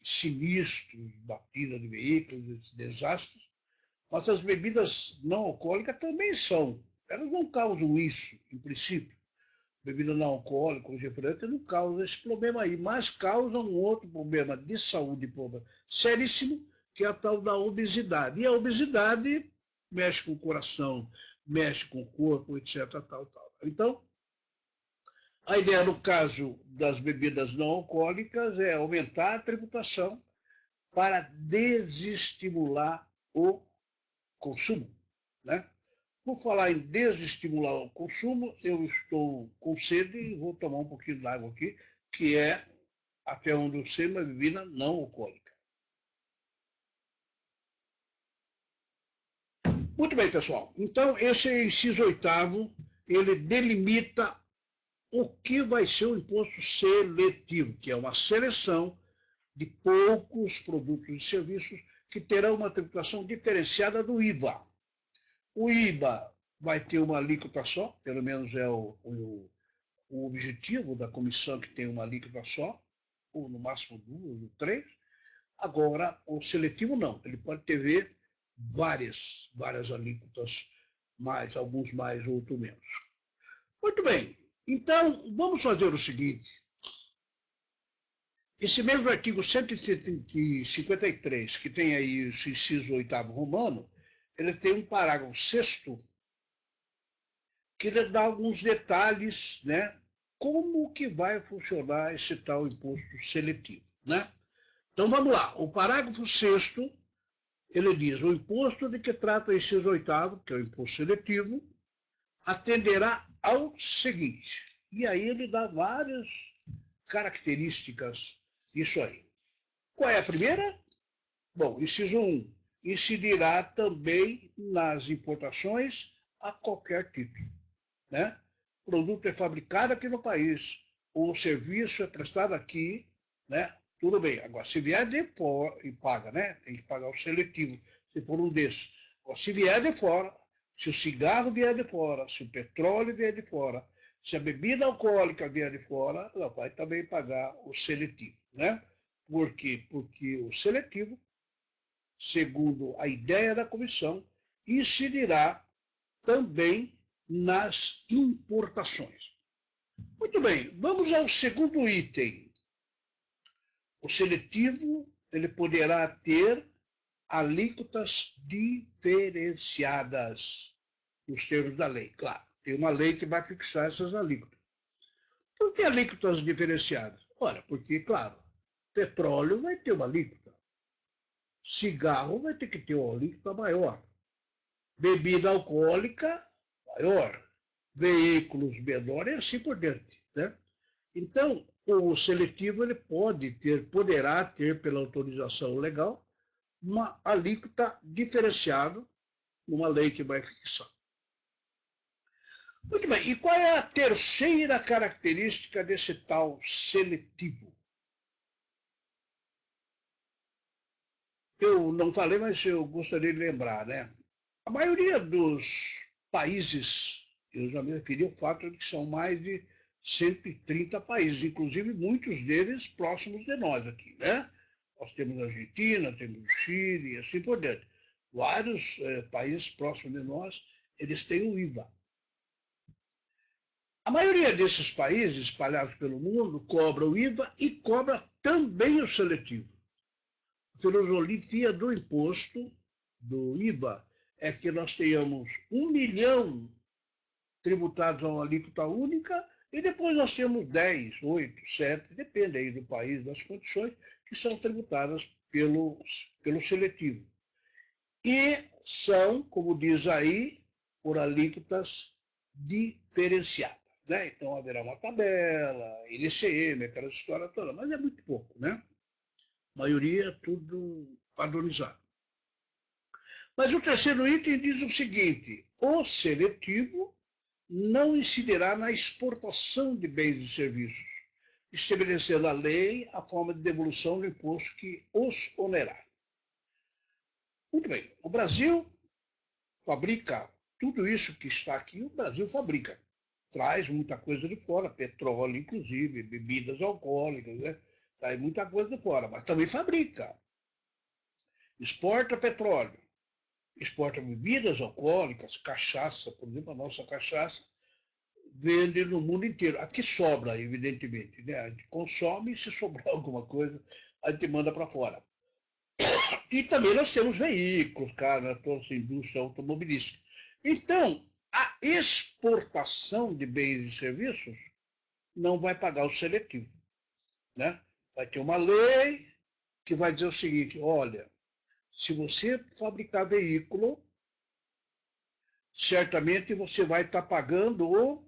sinistros, batida de veículos, desastres. Mas as bebidas não alcoólicas também são. Elas não causam isso, em princípio. Bebida não alcoólica, refrigerante, não causam esse problema aí, mas causam um outro problema de saúde problema seríssimo, que é a tal da obesidade. E a obesidade mexe com o coração, mexe com o corpo, etc. Tal. Então, a ideia, no caso das bebidas não alcoólicas, é aumentar a tributação para desestimular o consumo. Né? Por falar em desestimular o consumo, eu estou com sede e vou tomar um pouquinho de água aqui, que é, até onde eu sei, uma bebida não alcoólica. Muito bem, pessoal. Então, esse é o inciso 8º, ele delimita o que vai ser o imposto seletivo, que é uma seleção de poucos produtos e serviços que terão uma tributação diferenciada do IVA. O IVA vai ter uma alíquota só, pelo menos é o objetivo da comissão que tem uma alíquota só, ou no máximo 2 ou 3. Agora, o seletivo não, ele pode ter várias alíquotas, alguns mais, outros menos. Muito bem, então vamos fazer o seguinte. Esse mesmo artigo 153, que tem aí o inciso 8º romano, ele tem um parágrafo 6º que ele dá alguns detalhes, né? Como que vai funcionar esse tal imposto seletivo, né? Então vamos lá. O parágrafo 6º, ele diz: o imposto de que trata o inciso 8º, que é o imposto seletivo, atenderá ao seguinte. E aí ele dá várias características disso aí. Qual é a primeira? Bom, inciso 1, incidirá também nas importações a qualquer título. Né? O produto é fabricado aqui no país, o serviço é prestado aqui, né? Tudo bem. Agora, se vier de fora, e paga, né? Tem que pagar o seletivo, se for um desses. Agora, se vier de fora, se o cigarro vier de fora, se o petróleo vier de fora, se a bebida alcoólica vier de fora, ela vai também pagar o seletivo, né? Por quê? Porque o seletivo, segundo a ideia da comissão, incidirá também nas importações. Muito bem, vamos ao segundo item. O seletivo ele poderá ter alíquotas diferenciadas nos termos da lei. Claro, tem uma lei que vai fixar essas alíquotas. Por que alíquotas diferenciadas? Olha, porque, claro, petróleo vai ter uma alíquota. Cigarro vai ter que ter uma alíquota maior. Bebida alcoólica, maior. Veículos menores e assim por diante. Né? Então, o seletivo ele poderá ter, pela autorização legal, uma alíquota diferenciada, uma lei que vai fixar. Muito bem, e qual é a terceira característica desse tal seletivo? Eu não falei, mas eu gostaria de lembrar, né? A maioria dos países, eu já me referi ao fato de que são mais de 130 países, inclusive muitos deles próximos de nós aqui, né? Nós temos a Argentina, temos o Chile e assim por diante. Vários países próximos de nós, eles têm o IVA. A maioria desses países espalhados pelo mundo cobra o IVA e cobra também o seletivo. A filosofia do imposto, do IVA, é que nós tenhamos 1 milhão tributados a uma alíquota única e depois nós temos 10, 8, 7, depende aí do país, das condições, que são tributadas pelo seletivo. E são, como diz aí, por alíquotas diferenciadas. Né? Então haverá uma tabela, INCM, aquela história toda, mas é muito pouco, né? A maioria é tudo padronizado. Mas o terceiro item diz o seguinte: o seletivo não incidirá na exportação de bens e serviços, estabelecendo a lei a forma de devolução do imposto que os onerá. Muito bem, o Brasil fabrica tudo isso que está aqui, o Brasil fabrica. Traz muita coisa de fora, petróleo, inclusive, bebidas alcoólicas, né? Traz muita coisa de fora, mas também fabrica. Exporta petróleo, exporta bebidas alcoólicas, cachaça, por exemplo, a nossa cachaça vende no mundo inteiro. Aqui sobra, evidentemente, né? A gente consome e se sobrar alguma coisa, a gente manda para fora. E também nós temos veículos, cara, toda essa indústria automobilística. Então, a exportação de bens e serviços não vai pagar o seletivo, né? Vai ter uma lei que vai dizer o seguinte: olha, se você fabricar veículo, certamente você vai estar pagando o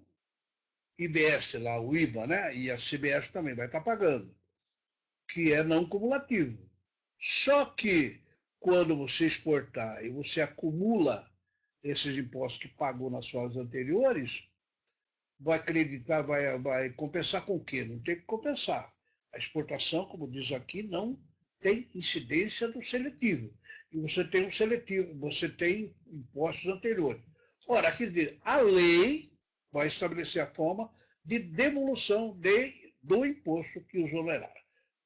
IBS lá, o IVA, né? E a CBS também vai estar pagando, que é não cumulativo. Só que quando você exportar e você acumula esses impostos que pagou nas fases anteriores, vai acreditar, vai compensar com o quê? Não tem que compensar. A exportação, como diz aqui, não tem incidência do seletivo. E você tem um seletivo, você tem impostos anteriores. Ora, quer dizer, a lei vai estabelecer a forma de devolução do imposto que os onerá.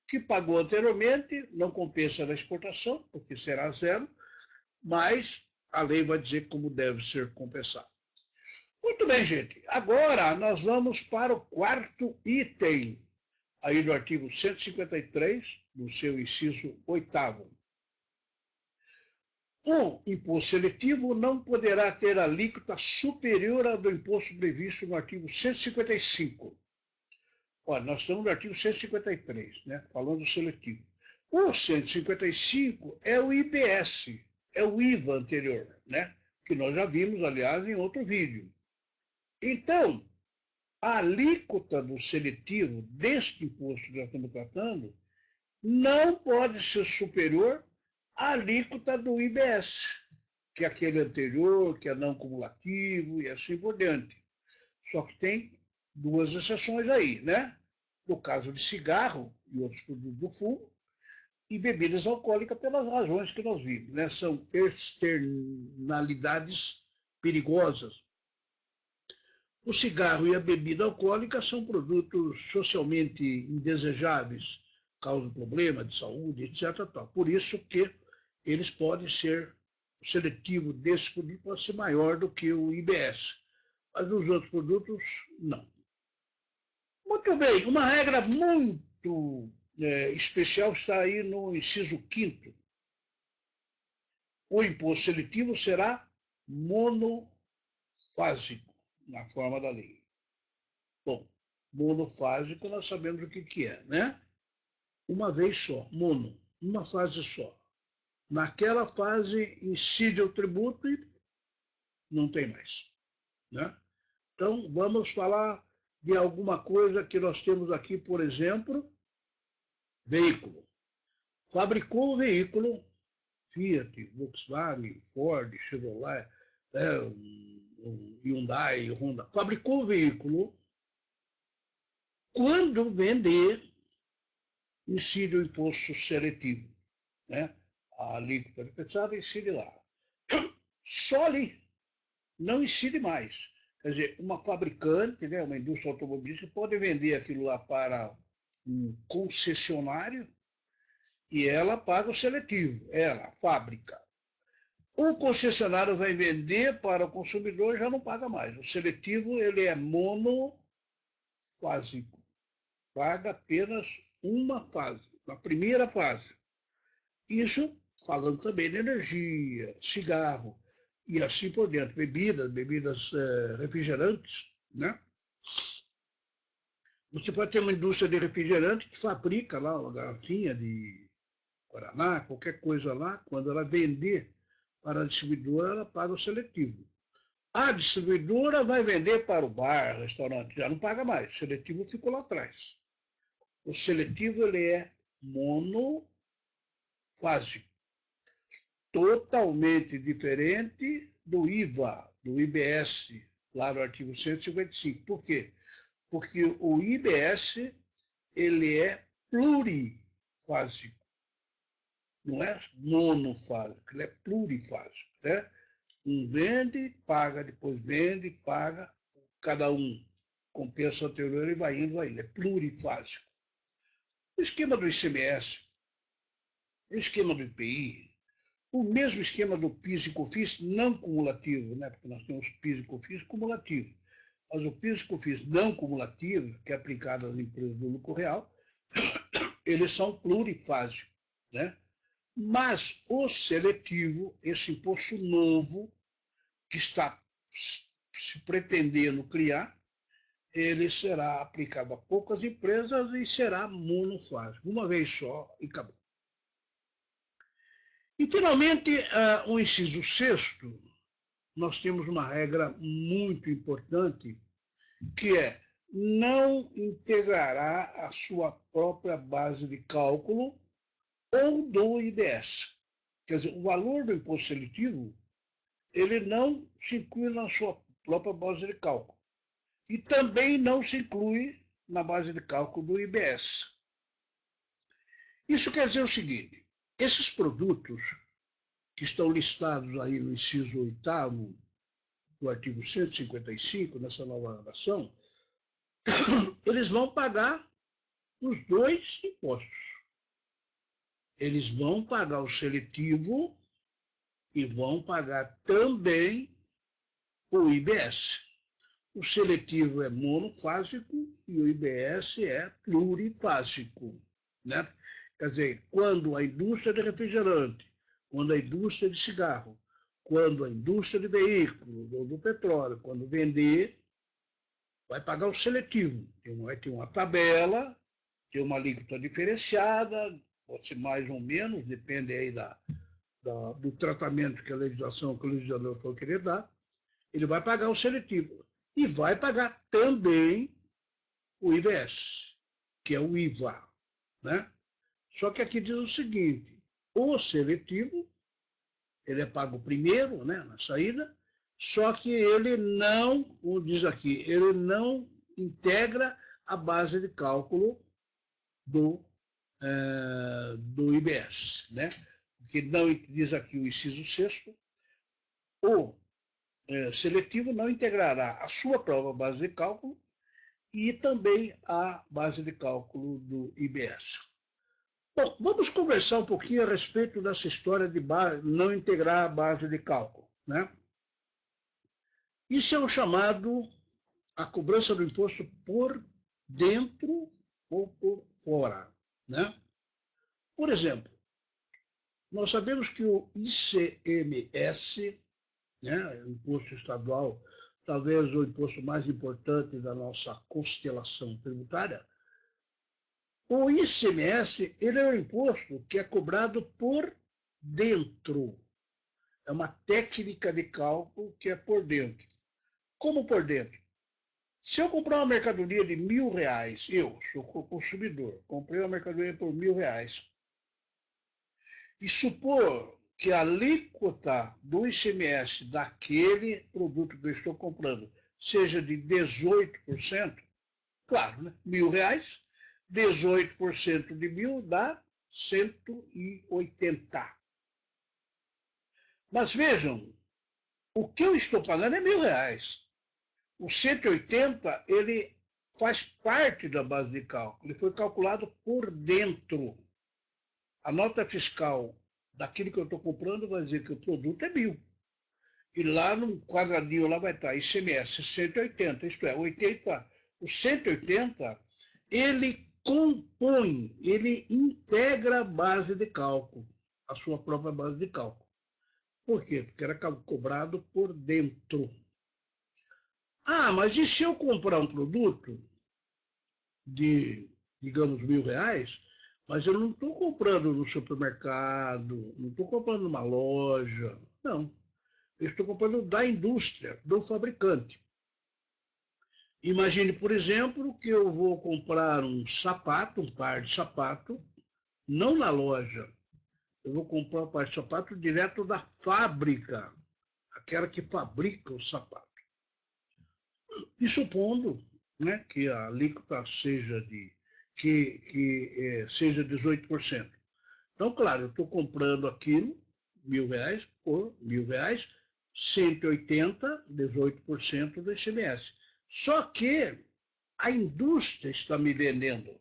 Que pagou anteriormente não compensa na exportação, porque será zero, mas a lei vai dizer como deve ser compensado. Muito bem, gente. Agora nós vamos para o quarto item, aí do artigo 153, no seu inciso 8º. O imposto seletivo não poderá ter alíquota superior à do imposto previsto no artigo 155. Olha, nós estamos no artigo 153, né, falando do seletivo. O 155 é o IBS, é o IVA anterior, né, que nós já vimos, aliás, em outro vídeo. Então, a alíquota do seletivo deste imposto que nós estamos tratando não pode ser superior à alíquota do IBS, que é aquele anterior, que é não cumulativo e assim por diante. Só que tem duas exceções aí, né? No caso de cigarro e outros produtos do fumo, e bebidas alcoólicas pelas razões que nós vimos, né? São externalidades perigosas. O cigarro e a bebida alcoólica são produtos socialmente indesejáveis, causam problema de saúde, etc. Por isso que eles podem ser, o seletivo desse produto pode ser maior do que o IBS, mas nos outros produtos, não. Muito bem, uma regra muito especial está aí no inciso 5º. O imposto seletivo será monofásico, na forma da lei. Bom, monofásico nós sabemos o que é, né? Uma vez só, mono, uma fase só. Naquela fase incide o tributo e não tem mais, né? Então, vamos falar de alguma coisa que nós temos aqui, por exemplo, veículo. Fabricou o veículo, Fiat, Volkswagen, Ford, Chevrolet, Hyundai, Honda. Fabricou o veículo. Quando vender, incide o imposto seletivo, né? A alíquota diferenciada incide lá. Só ali, não incide mais. Quer dizer, uma fabricante, né, uma indústria automobilística, pode vender aquilo lá para um concessionário e ela paga o seletivo, ela, a fábrica. O concessionário vai vender para o consumidor e já não paga mais. O seletivo ele é monofásico, paga apenas uma fase, na primeira fase. Isso falando também de energia, cigarro e assim por diante, bebidas refrigerantes, né? Você pode ter uma indústria de refrigerante que fabrica lá uma garrafinha de Guaraná, qualquer coisa lá, quando ela vender para a distribuidora, ela paga o seletivo. A distribuidora vai vender para o bar, restaurante, já não paga mais, o seletivo ficou lá atrás. O seletivo ele é monofásico, totalmente diferente do IVA, do IBS, lá no artigo 155. Por quê? Porque o IBS ele é plurifásico, não é monofásico, ele é plurifásico, né? Um vende, paga, depois vende, paga, cada um compensa o anterior e vai indo, vai indo. É plurifásico. O esquema do ICMS, o esquema do IPI, o mesmo esquema do PIS e COFINS não cumulativo, né? Porque nós temos PIS e COFINS cumulativo. Mas o PIS e COFINS não cumulativo, que é aplicado às empresas do lucro real, eles são plurifásicos, né? Mas o seletivo, esse imposto novo que está se pretendendo criar, ele será aplicado a poucas empresas e será monofásico, uma vez só e acabou. E, finalmente, o inciso sexto, nós temos uma regra muito importante, que é não integrará a sua própria base de cálculo ou do IBS. Quer dizer, o valor do imposto seletivo, ele não se inclui na sua própria base de cálculo. E também não se inclui na base de cálculo do IBS. Isso quer dizer o seguinte, esses produtos que estão listados aí no inciso 8º do artigo 155, nessa nova redação, eles vão pagar os dois impostos. Eles vão pagar o seletivo e vão pagar também o IBS. O seletivo é monofásico e o IBS é plurifásico, né? Quer dizer, quando a indústria de refrigerante, quando a indústria de cigarro, quando a indústria de veículos ou do petróleo, quando vender, vai pagar o seletivo. Vai ter uma tabela, tem uma alíquota diferenciada, pode ser mais ou menos, depende aí do tratamento que a legislação, que o legislador for querer dar. Ele vai pagar o seletivo. E vai pagar também o IBS, que é o IVA, né? Só que aqui diz o seguinte, o seletivo, ele é pago primeiro, né, na saída, só que ele não, como diz aqui, ele não integra a base de cálculo do IBS, né? Porque não diz aqui o inciso 6º, o seletivo não integrará a sua própria base de cálculo e também a base de cálculo do IBS. Bom, vamos conversar um pouquinho a respeito dessa história de não integrar a base de cálculo, né? Isso é o chamado a cobrança do imposto por dentro ou por fora, né? Por exemplo, nós sabemos que o ICMS, né, o imposto estadual, talvez o imposto mais importante da nossa constelação tributária, o ICMS ele é um imposto que é cobrado por dentro. É uma técnica de cálculo que é por dentro. Como por dentro? Se eu comprar uma mercadoria de R$ 1.000, eu sou consumidor, comprei uma mercadoria por R$ 1.000, e supor que a alíquota do ICMS daquele produto que eu estou comprando seja de 18%, claro, né? R$ 1.000, 18% de 1.000 dá 180. Mas vejam, o que eu estou pagando é R$ 1.000. O 180, ele faz parte da base de cálculo, ele foi calculado por dentro. A nota fiscal daquilo que eu estou comprando vai dizer que o produto é 1.000. E lá no quadradinho lá vai estar ICMS 180, isto é, 80. O 180, ele compõe, ele integra a base de cálculo, a sua própria base de cálculo. Por quê? Porque era cobrado por dentro. Ah, mas e se eu comprar um produto de, digamos, R$ 1.000, mas eu não estou comprando no supermercado, não estou comprando numa loja, não. Eu estou comprando da indústria, do fabricante. Imagine, por exemplo, que eu vou comprar um sapato, um par de sapato, não na loja. Eu vou comprar um par de sapato direto da fábrica, aquela que fabrica o sapato. E supondo, né, que a alíquota seja seja 18%. Então, claro, eu estou comprando aquilo, R$ 1.000 por R$ 1.000, 180, 18% do ICMS. Só que a indústria está me vendendo.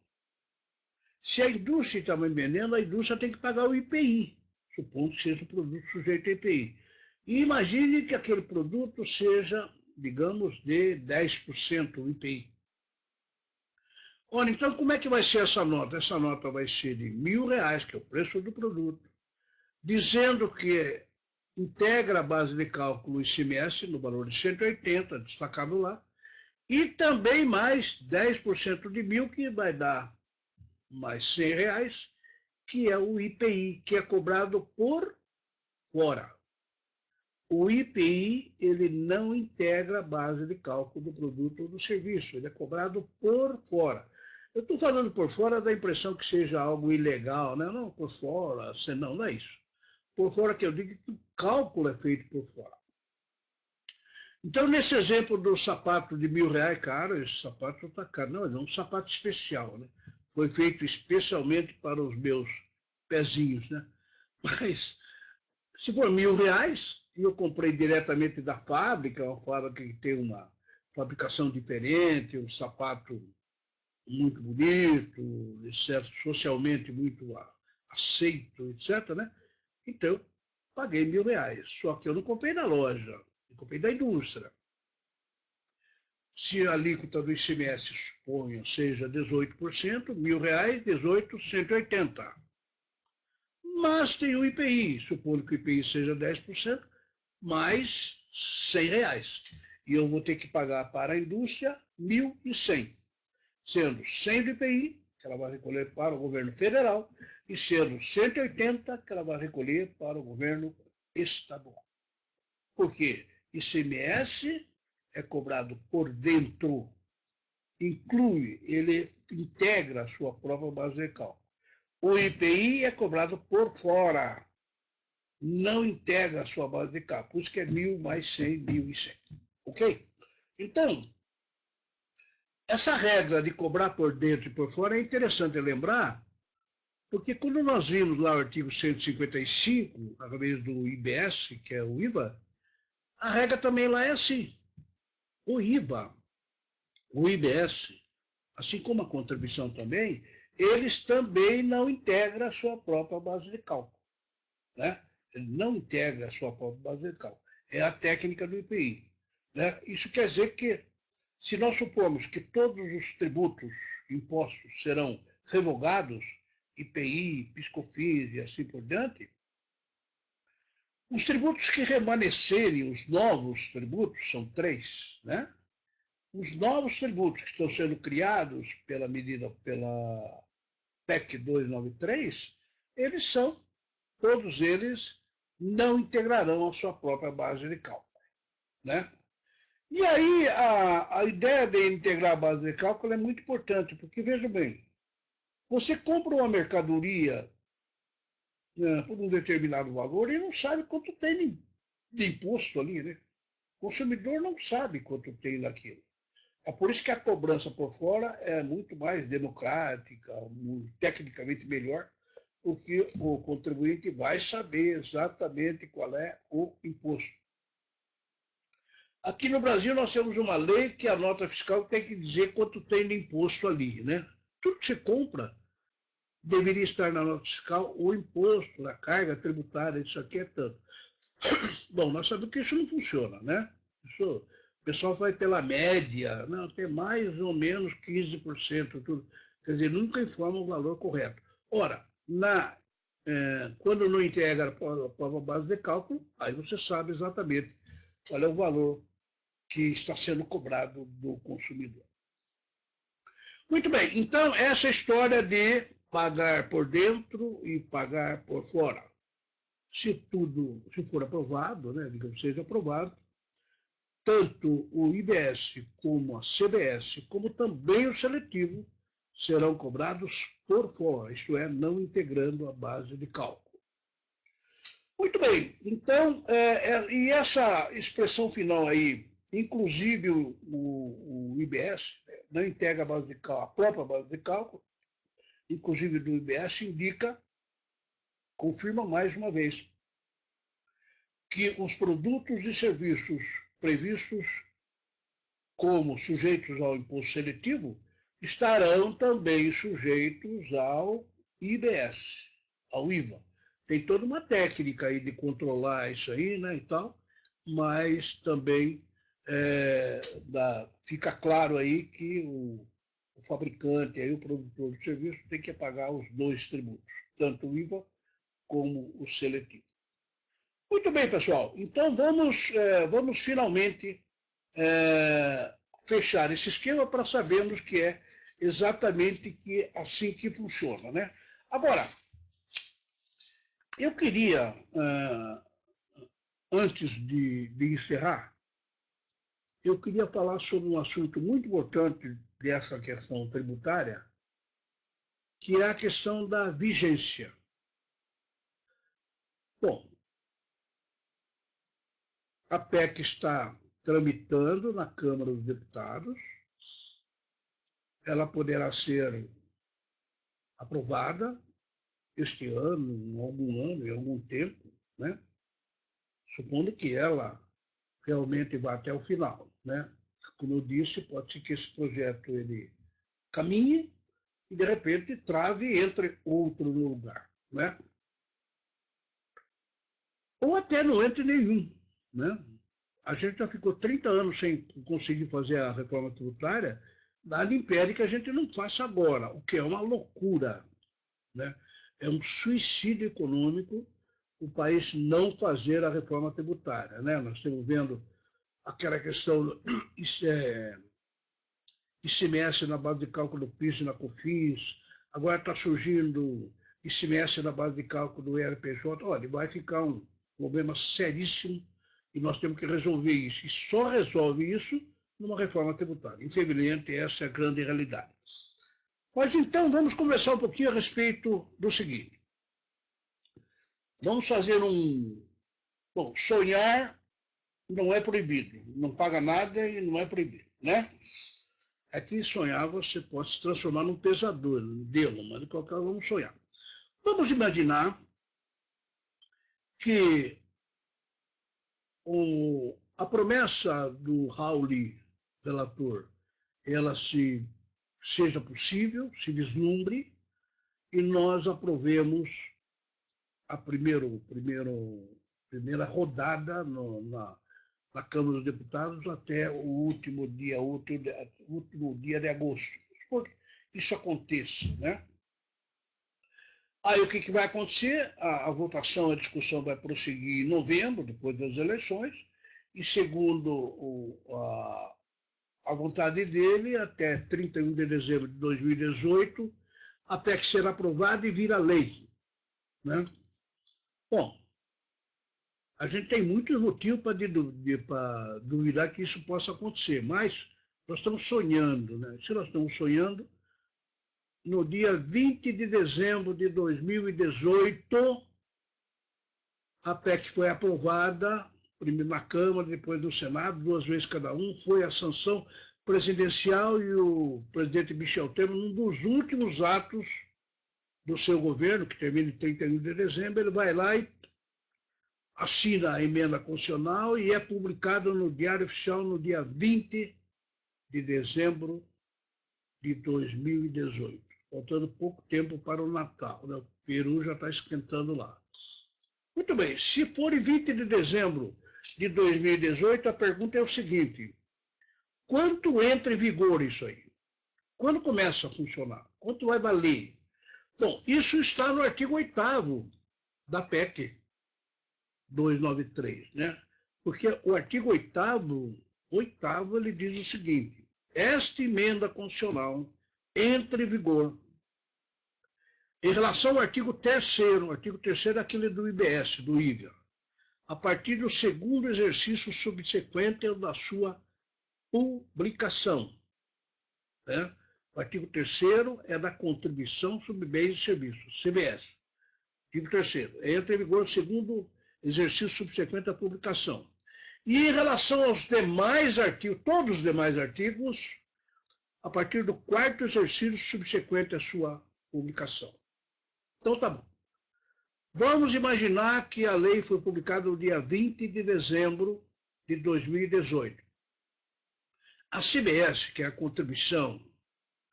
Se a indústria está me vendendo, a indústria tem que pagar o IPI, supondo que seja um produto sujeito a IPI. E imagine que aquele produto seja, digamos, de 10% o IPI. Ora, então como é que vai ser essa nota? Essa nota vai ser de R$ 1.000, que é o preço do produto, dizendo que integra a base de cálculo ICMS no valor de 180, destacado lá, e também mais 10% de 1.000, que vai dar mais R$ 100, que é o IPI, que é cobrado por fora. O IPI, ele não integra a base de cálculo do produto ou do serviço, ele é cobrado por fora. Eu estou falando por fora da impressão que seja algo ilegal, né? Não, por fora, não é isso. Por fora que eu digo que o cálculo é feito por fora. Então, nesse exemplo do sapato de R$ 1.000, cara, esse sapato está caro. Não, é um sapato especial, né? Foi feito especialmente para os meus pezinhos, né? Mas, se for R$ 1.000, e eu comprei diretamente da fábrica, uma fábrica que tem uma fabricação diferente, um sapato muito bonito, certo, socialmente muito aceito, etc., né? Então, paguei R$ 1.000. Só que eu não comprei na loja, eu comprei da indústria. Se a alíquota do ICMS, suponho, seja 18%, R$ 1.000, 18, 180. Mas tem o IPI, supondo que o IPI seja 10%, mais R$ 100. E eu vou ter que pagar para a indústria 1.100, sendo 100 do IPI, que ela vai recolher para o governo federal, e sendo 180, que ela vai recolher para o governo estadual. Por quê? ICMS é cobrado por dentro, inclui, ele integra a sua própria base de cálculo. O IPI é cobrado por fora, não integra a sua base de cálculo, por isso que é 1.000 mais 100, 1.100. Ok? Então, essa regra de cobrar por dentro e por fora é interessante lembrar, porque quando nós vimos lá o artigo 155, através do IBS, que é o IVA, a regra também lá é assim. O IVA, o IBS, assim como a contribuição também, eles também não integram a sua própria base de cálculo. Né? Ele não integra a sua própria base de cálculo. É a técnica do IPI. Né? Isso quer dizer que, se nós supomos que todos os tributos, impostos, serão revogados, IPI, PiscoFins e assim por diante, os tributos que remanescerem, os novos tributos, são 3, né? Os novos tributos que estão sendo criados pela PEC 293, todos eles não integrarão a sua própria base de cálculo, né? E aí a ideia de integrar a base de cálculo é muito importante, porque veja bem, você compra uma mercadoria, né, por um determinado valor e não sabe quanto tem de imposto ali, né? O consumidor não sabe quanto tem naquilo. É por isso que a cobrança por fora é muito mais democrática, tecnicamente melhor, porque o contribuinte vai saber exatamente qual é o imposto. Aqui no Brasil nós temos uma lei que a nota fiscal tem que dizer quanto tem de imposto ali, né? Tudo que você compra deveria estar na nota fiscal o imposto, a carga tributária, isso aqui é tanto. Bom, nós sabemos que isso não funciona, né? Isso, o pessoal vai pela média, não, tem mais ou menos 15%, tudo. Quer dizer, nunca informa o valor correto. Ora, quando não integra a prova base de cálculo, aí você sabe exatamente qual é o valor que está sendo cobrado do consumidor. Muito bem, então essa história de pagar por dentro e pagar por fora. Se for aprovado, né, digamos, seja aprovado, tanto o IBS como a CBS, como também o seletivo, serão cobrados por fora, isto é, não integrando a base de cálculo. Muito bem, então, e essa expressão final aí, inclusive o IBS, não integra a base de cálculo, a própria base de cálculo, inclusive do IBS, confirma mais uma vez, que os produtos e serviços previstos como sujeitos ao imposto seletivo estarão também sujeitos ao IBS, ao IVA. Tem toda uma técnica aí de controlar isso aí, né, e tal, mas também fica claro aí que o fabricante, aí, o produtor de serviço, tem que pagar os dois tributos, tanto o IVA como o seletivo. Muito bem, pessoal. Então vamos finalmente fechar esse esquema para sabermos que é exatamente assim que funciona, né? Agora, eu queria, antes de encerrar, eu queria falar sobre um assunto muito importante dessa questão tributária, que é a questão da vigência. Bom, a PEC está tramitando na Câmara dos Deputados, ela poderá ser aprovada este ano, em algum ano, em algum tempo, né? Supondo que ela realmente vá até o final, né? Como eu disse, pode ser que esse projeto ele caminhe e de repente trave e entre outro no lugar, né? Ou até não entre nenhum, né? A gente já ficou 30 anos sem conseguir fazer a reforma tributária, nada impede que a gente não faça agora, o que é uma loucura, né? É um suicídio econômico o país não fazer a reforma tributária, né? Nós estamos vendo aquela questão do ICMS na base de cálculo do PIS e na COFINS, agora está surgindo ICMS na base de cálculo do ERPJ. Olha, vai ficar um problema seríssimo e nós temos que resolver isso. E só resolve isso numa reforma tributária. Infelizmente, essa é a grande realidade. Mas então vamos conversar um pouquinho a respeito do seguinte. Vamos fazer Bom, sonhar não é proibido. Não paga nada e não é proibido, né? Aqui sonhar você pode se transformar num pesadelo, mas de qualquer forma vamos sonhar. Vamos imaginar que a promessa do Raul relator, ela seja possível, se vislumbre, e nós aprovemos a primeira rodada na Câmara dos Deputados até o último dia de agosto. Isso aconteça, né? Aí o que vai acontecer? A votação, a discussão vai prosseguir em novembro, depois das eleições, e segundo a vontade dele, até 31 de dezembro de 2018, a PEC será aprovada e vira lei, né? Bom, A gente tem muitos motivos para duvidar que isso possa acontecer, mas nós estamos sonhando, né? Se nós estamos sonhando, no dia 20 de dezembro de 2018, a PEC foi aprovada, primeiro na Câmara, depois no Senado, 2 vezes cada um, foi a sanção presidencial e o presidente Michel Temer, num dos últimos atos do seu governo, que termina em 31 de dezembro, ele vai lá e assina a emenda constitucional e é publicado no Diário Oficial no dia 20 de dezembro de 2018, faltando pouco tempo para o Natal, né? O peru já está esquentando lá. Muito bem, se for em 20 de dezembro de 2018, a pergunta é o seguinte: quanto entra em vigor isso aí? Quando começa a funcionar? Quanto vai valer? Bom, isso está no artigo 8º da PEC 293, né? Porque o artigo 8º ele diz o seguinte: esta emenda constitucional entra em vigor. Em relação ao artigo 3º, o artigo 3º é aquele do IBS, do IVA, a partir do segundo exercício subsequente da sua publicação, né? O artigo 3º é da contribuição sobre bens e serviços, CBS. Artigo 3º, entra em vigor o segundo exercício subsequente à publicação. E em relação aos demais artigos, todos os demais artigos, a partir do 4º exercício subsequente à sua publicação. Então tá bom. Vamos imaginar que a lei foi publicada no dia 20 de dezembro de 2018. A CBS, que é a contribuição,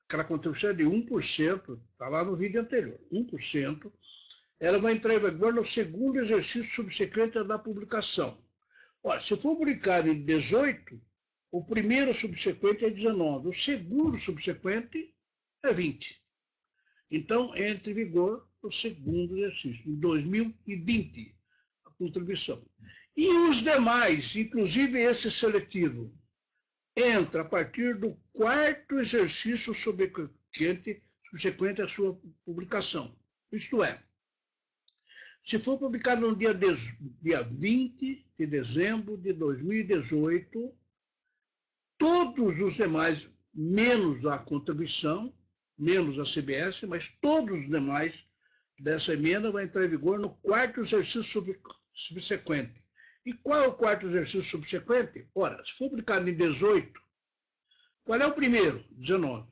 aquela contribuição é de 1%, está lá no vídeo anterior, 1%, ela vai entrar em vigor no segundo exercício subsequente da publicação. Olha, se for publicado em 18, o primeiro subsequente é 19, o segundo subsequente é 20. Então, entra em vigor o segundo exercício, em 2020, a contribuição. E os demais, inclusive esse seletivo, entra a partir do 4º exercício subsequente à sua publicação. Isto é, se for publicado no dia 20 de dezembro de 2018, todos os demais, menos a contribuição, menos a CBS, mas todos os demais dessa emenda vão entrar em vigor no 4º exercício subsequente. E qual é o 4º exercício subsequente? Ora, se for publicado em 18, qual é o primeiro? 19.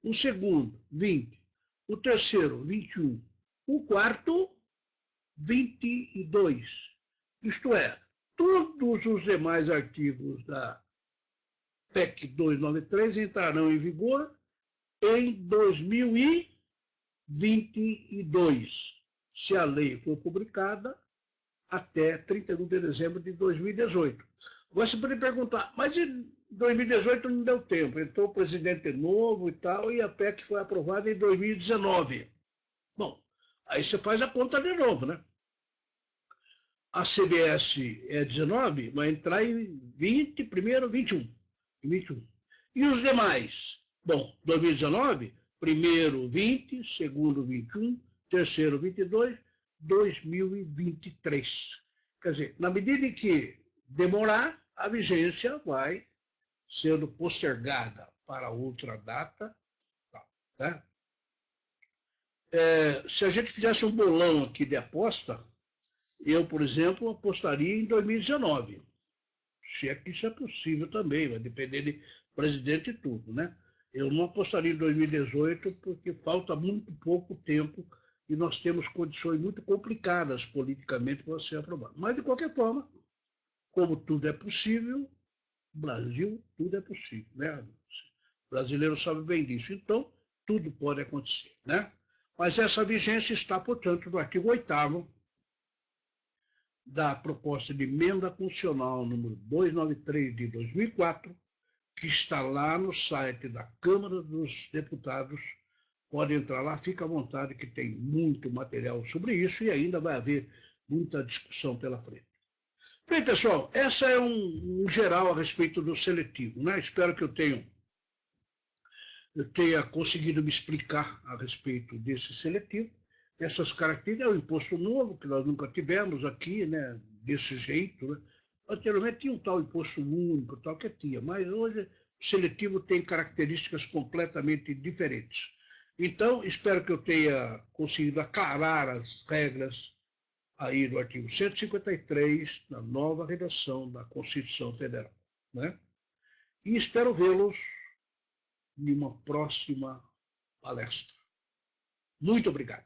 O segundo, 20. O terceiro, 21. O quarto, 22. Isto é, todos os demais artigos da PEC 293 entrarão em vigor em 2022, se a lei for publicada até 31 de dezembro de 2018. Você pode perguntar, mas em 2018 não deu tempo, entrou o presidente novo e tal, e a PEC foi aprovada em 2019. Bom, aí você faz a conta de novo, né? A CBS é 19, vai entrar em 20, primeiro 21. E os demais? Bom, 2019, primeiro 20, segundo 21, terceiro 22, 2023. Quer dizer, na medida em que demorar, a vigência vai sendo postergada para outra data. Tá? Se a gente fizesse um bolão aqui de aposta, eu, por exemplo, apostaria em 2019. Se é que isso é possível também, vai depender de presidente e tudo, né? Eu não apostaria em 2018 porque falta muito pouco tempo e nós temos condições muito complicadas politicamente para ser aprovado. Mas, de qualquer forma, como tudo é possível, Brasil, tudo é possível, né? O brasileiro sabe bem disso. Então, tudo pode acontecer, né? Mas essa vigência está, portanto, no artigo 8º da proposta de emenda constitucional número 293 de 2004, que está lá no site da Câmara dos Deputados. Pode entrar lá, fica à vontade, que tem muito material sobre isso e ainda vai haver muita discussão pela frente. Bem, pessoal, essa é um geral a respeito do seletivo, né? Espero que eu tenha conseguido me explicar a respeito desse seletivo. essas características. É um imposto novo, que nós nunca tivemos aqui, né, desse jeito. Né? Anteriormente tinha um tal imposto único, tal que tinha, mas hoje o seletivo tem características completamente diferentes. Então, espero que eu tenha conseguido aclarar as regras aí do artigo 153, na nova redação da Constituição Federal. Né? E espero vê-los em uma próxima palestra. Muito obrigado.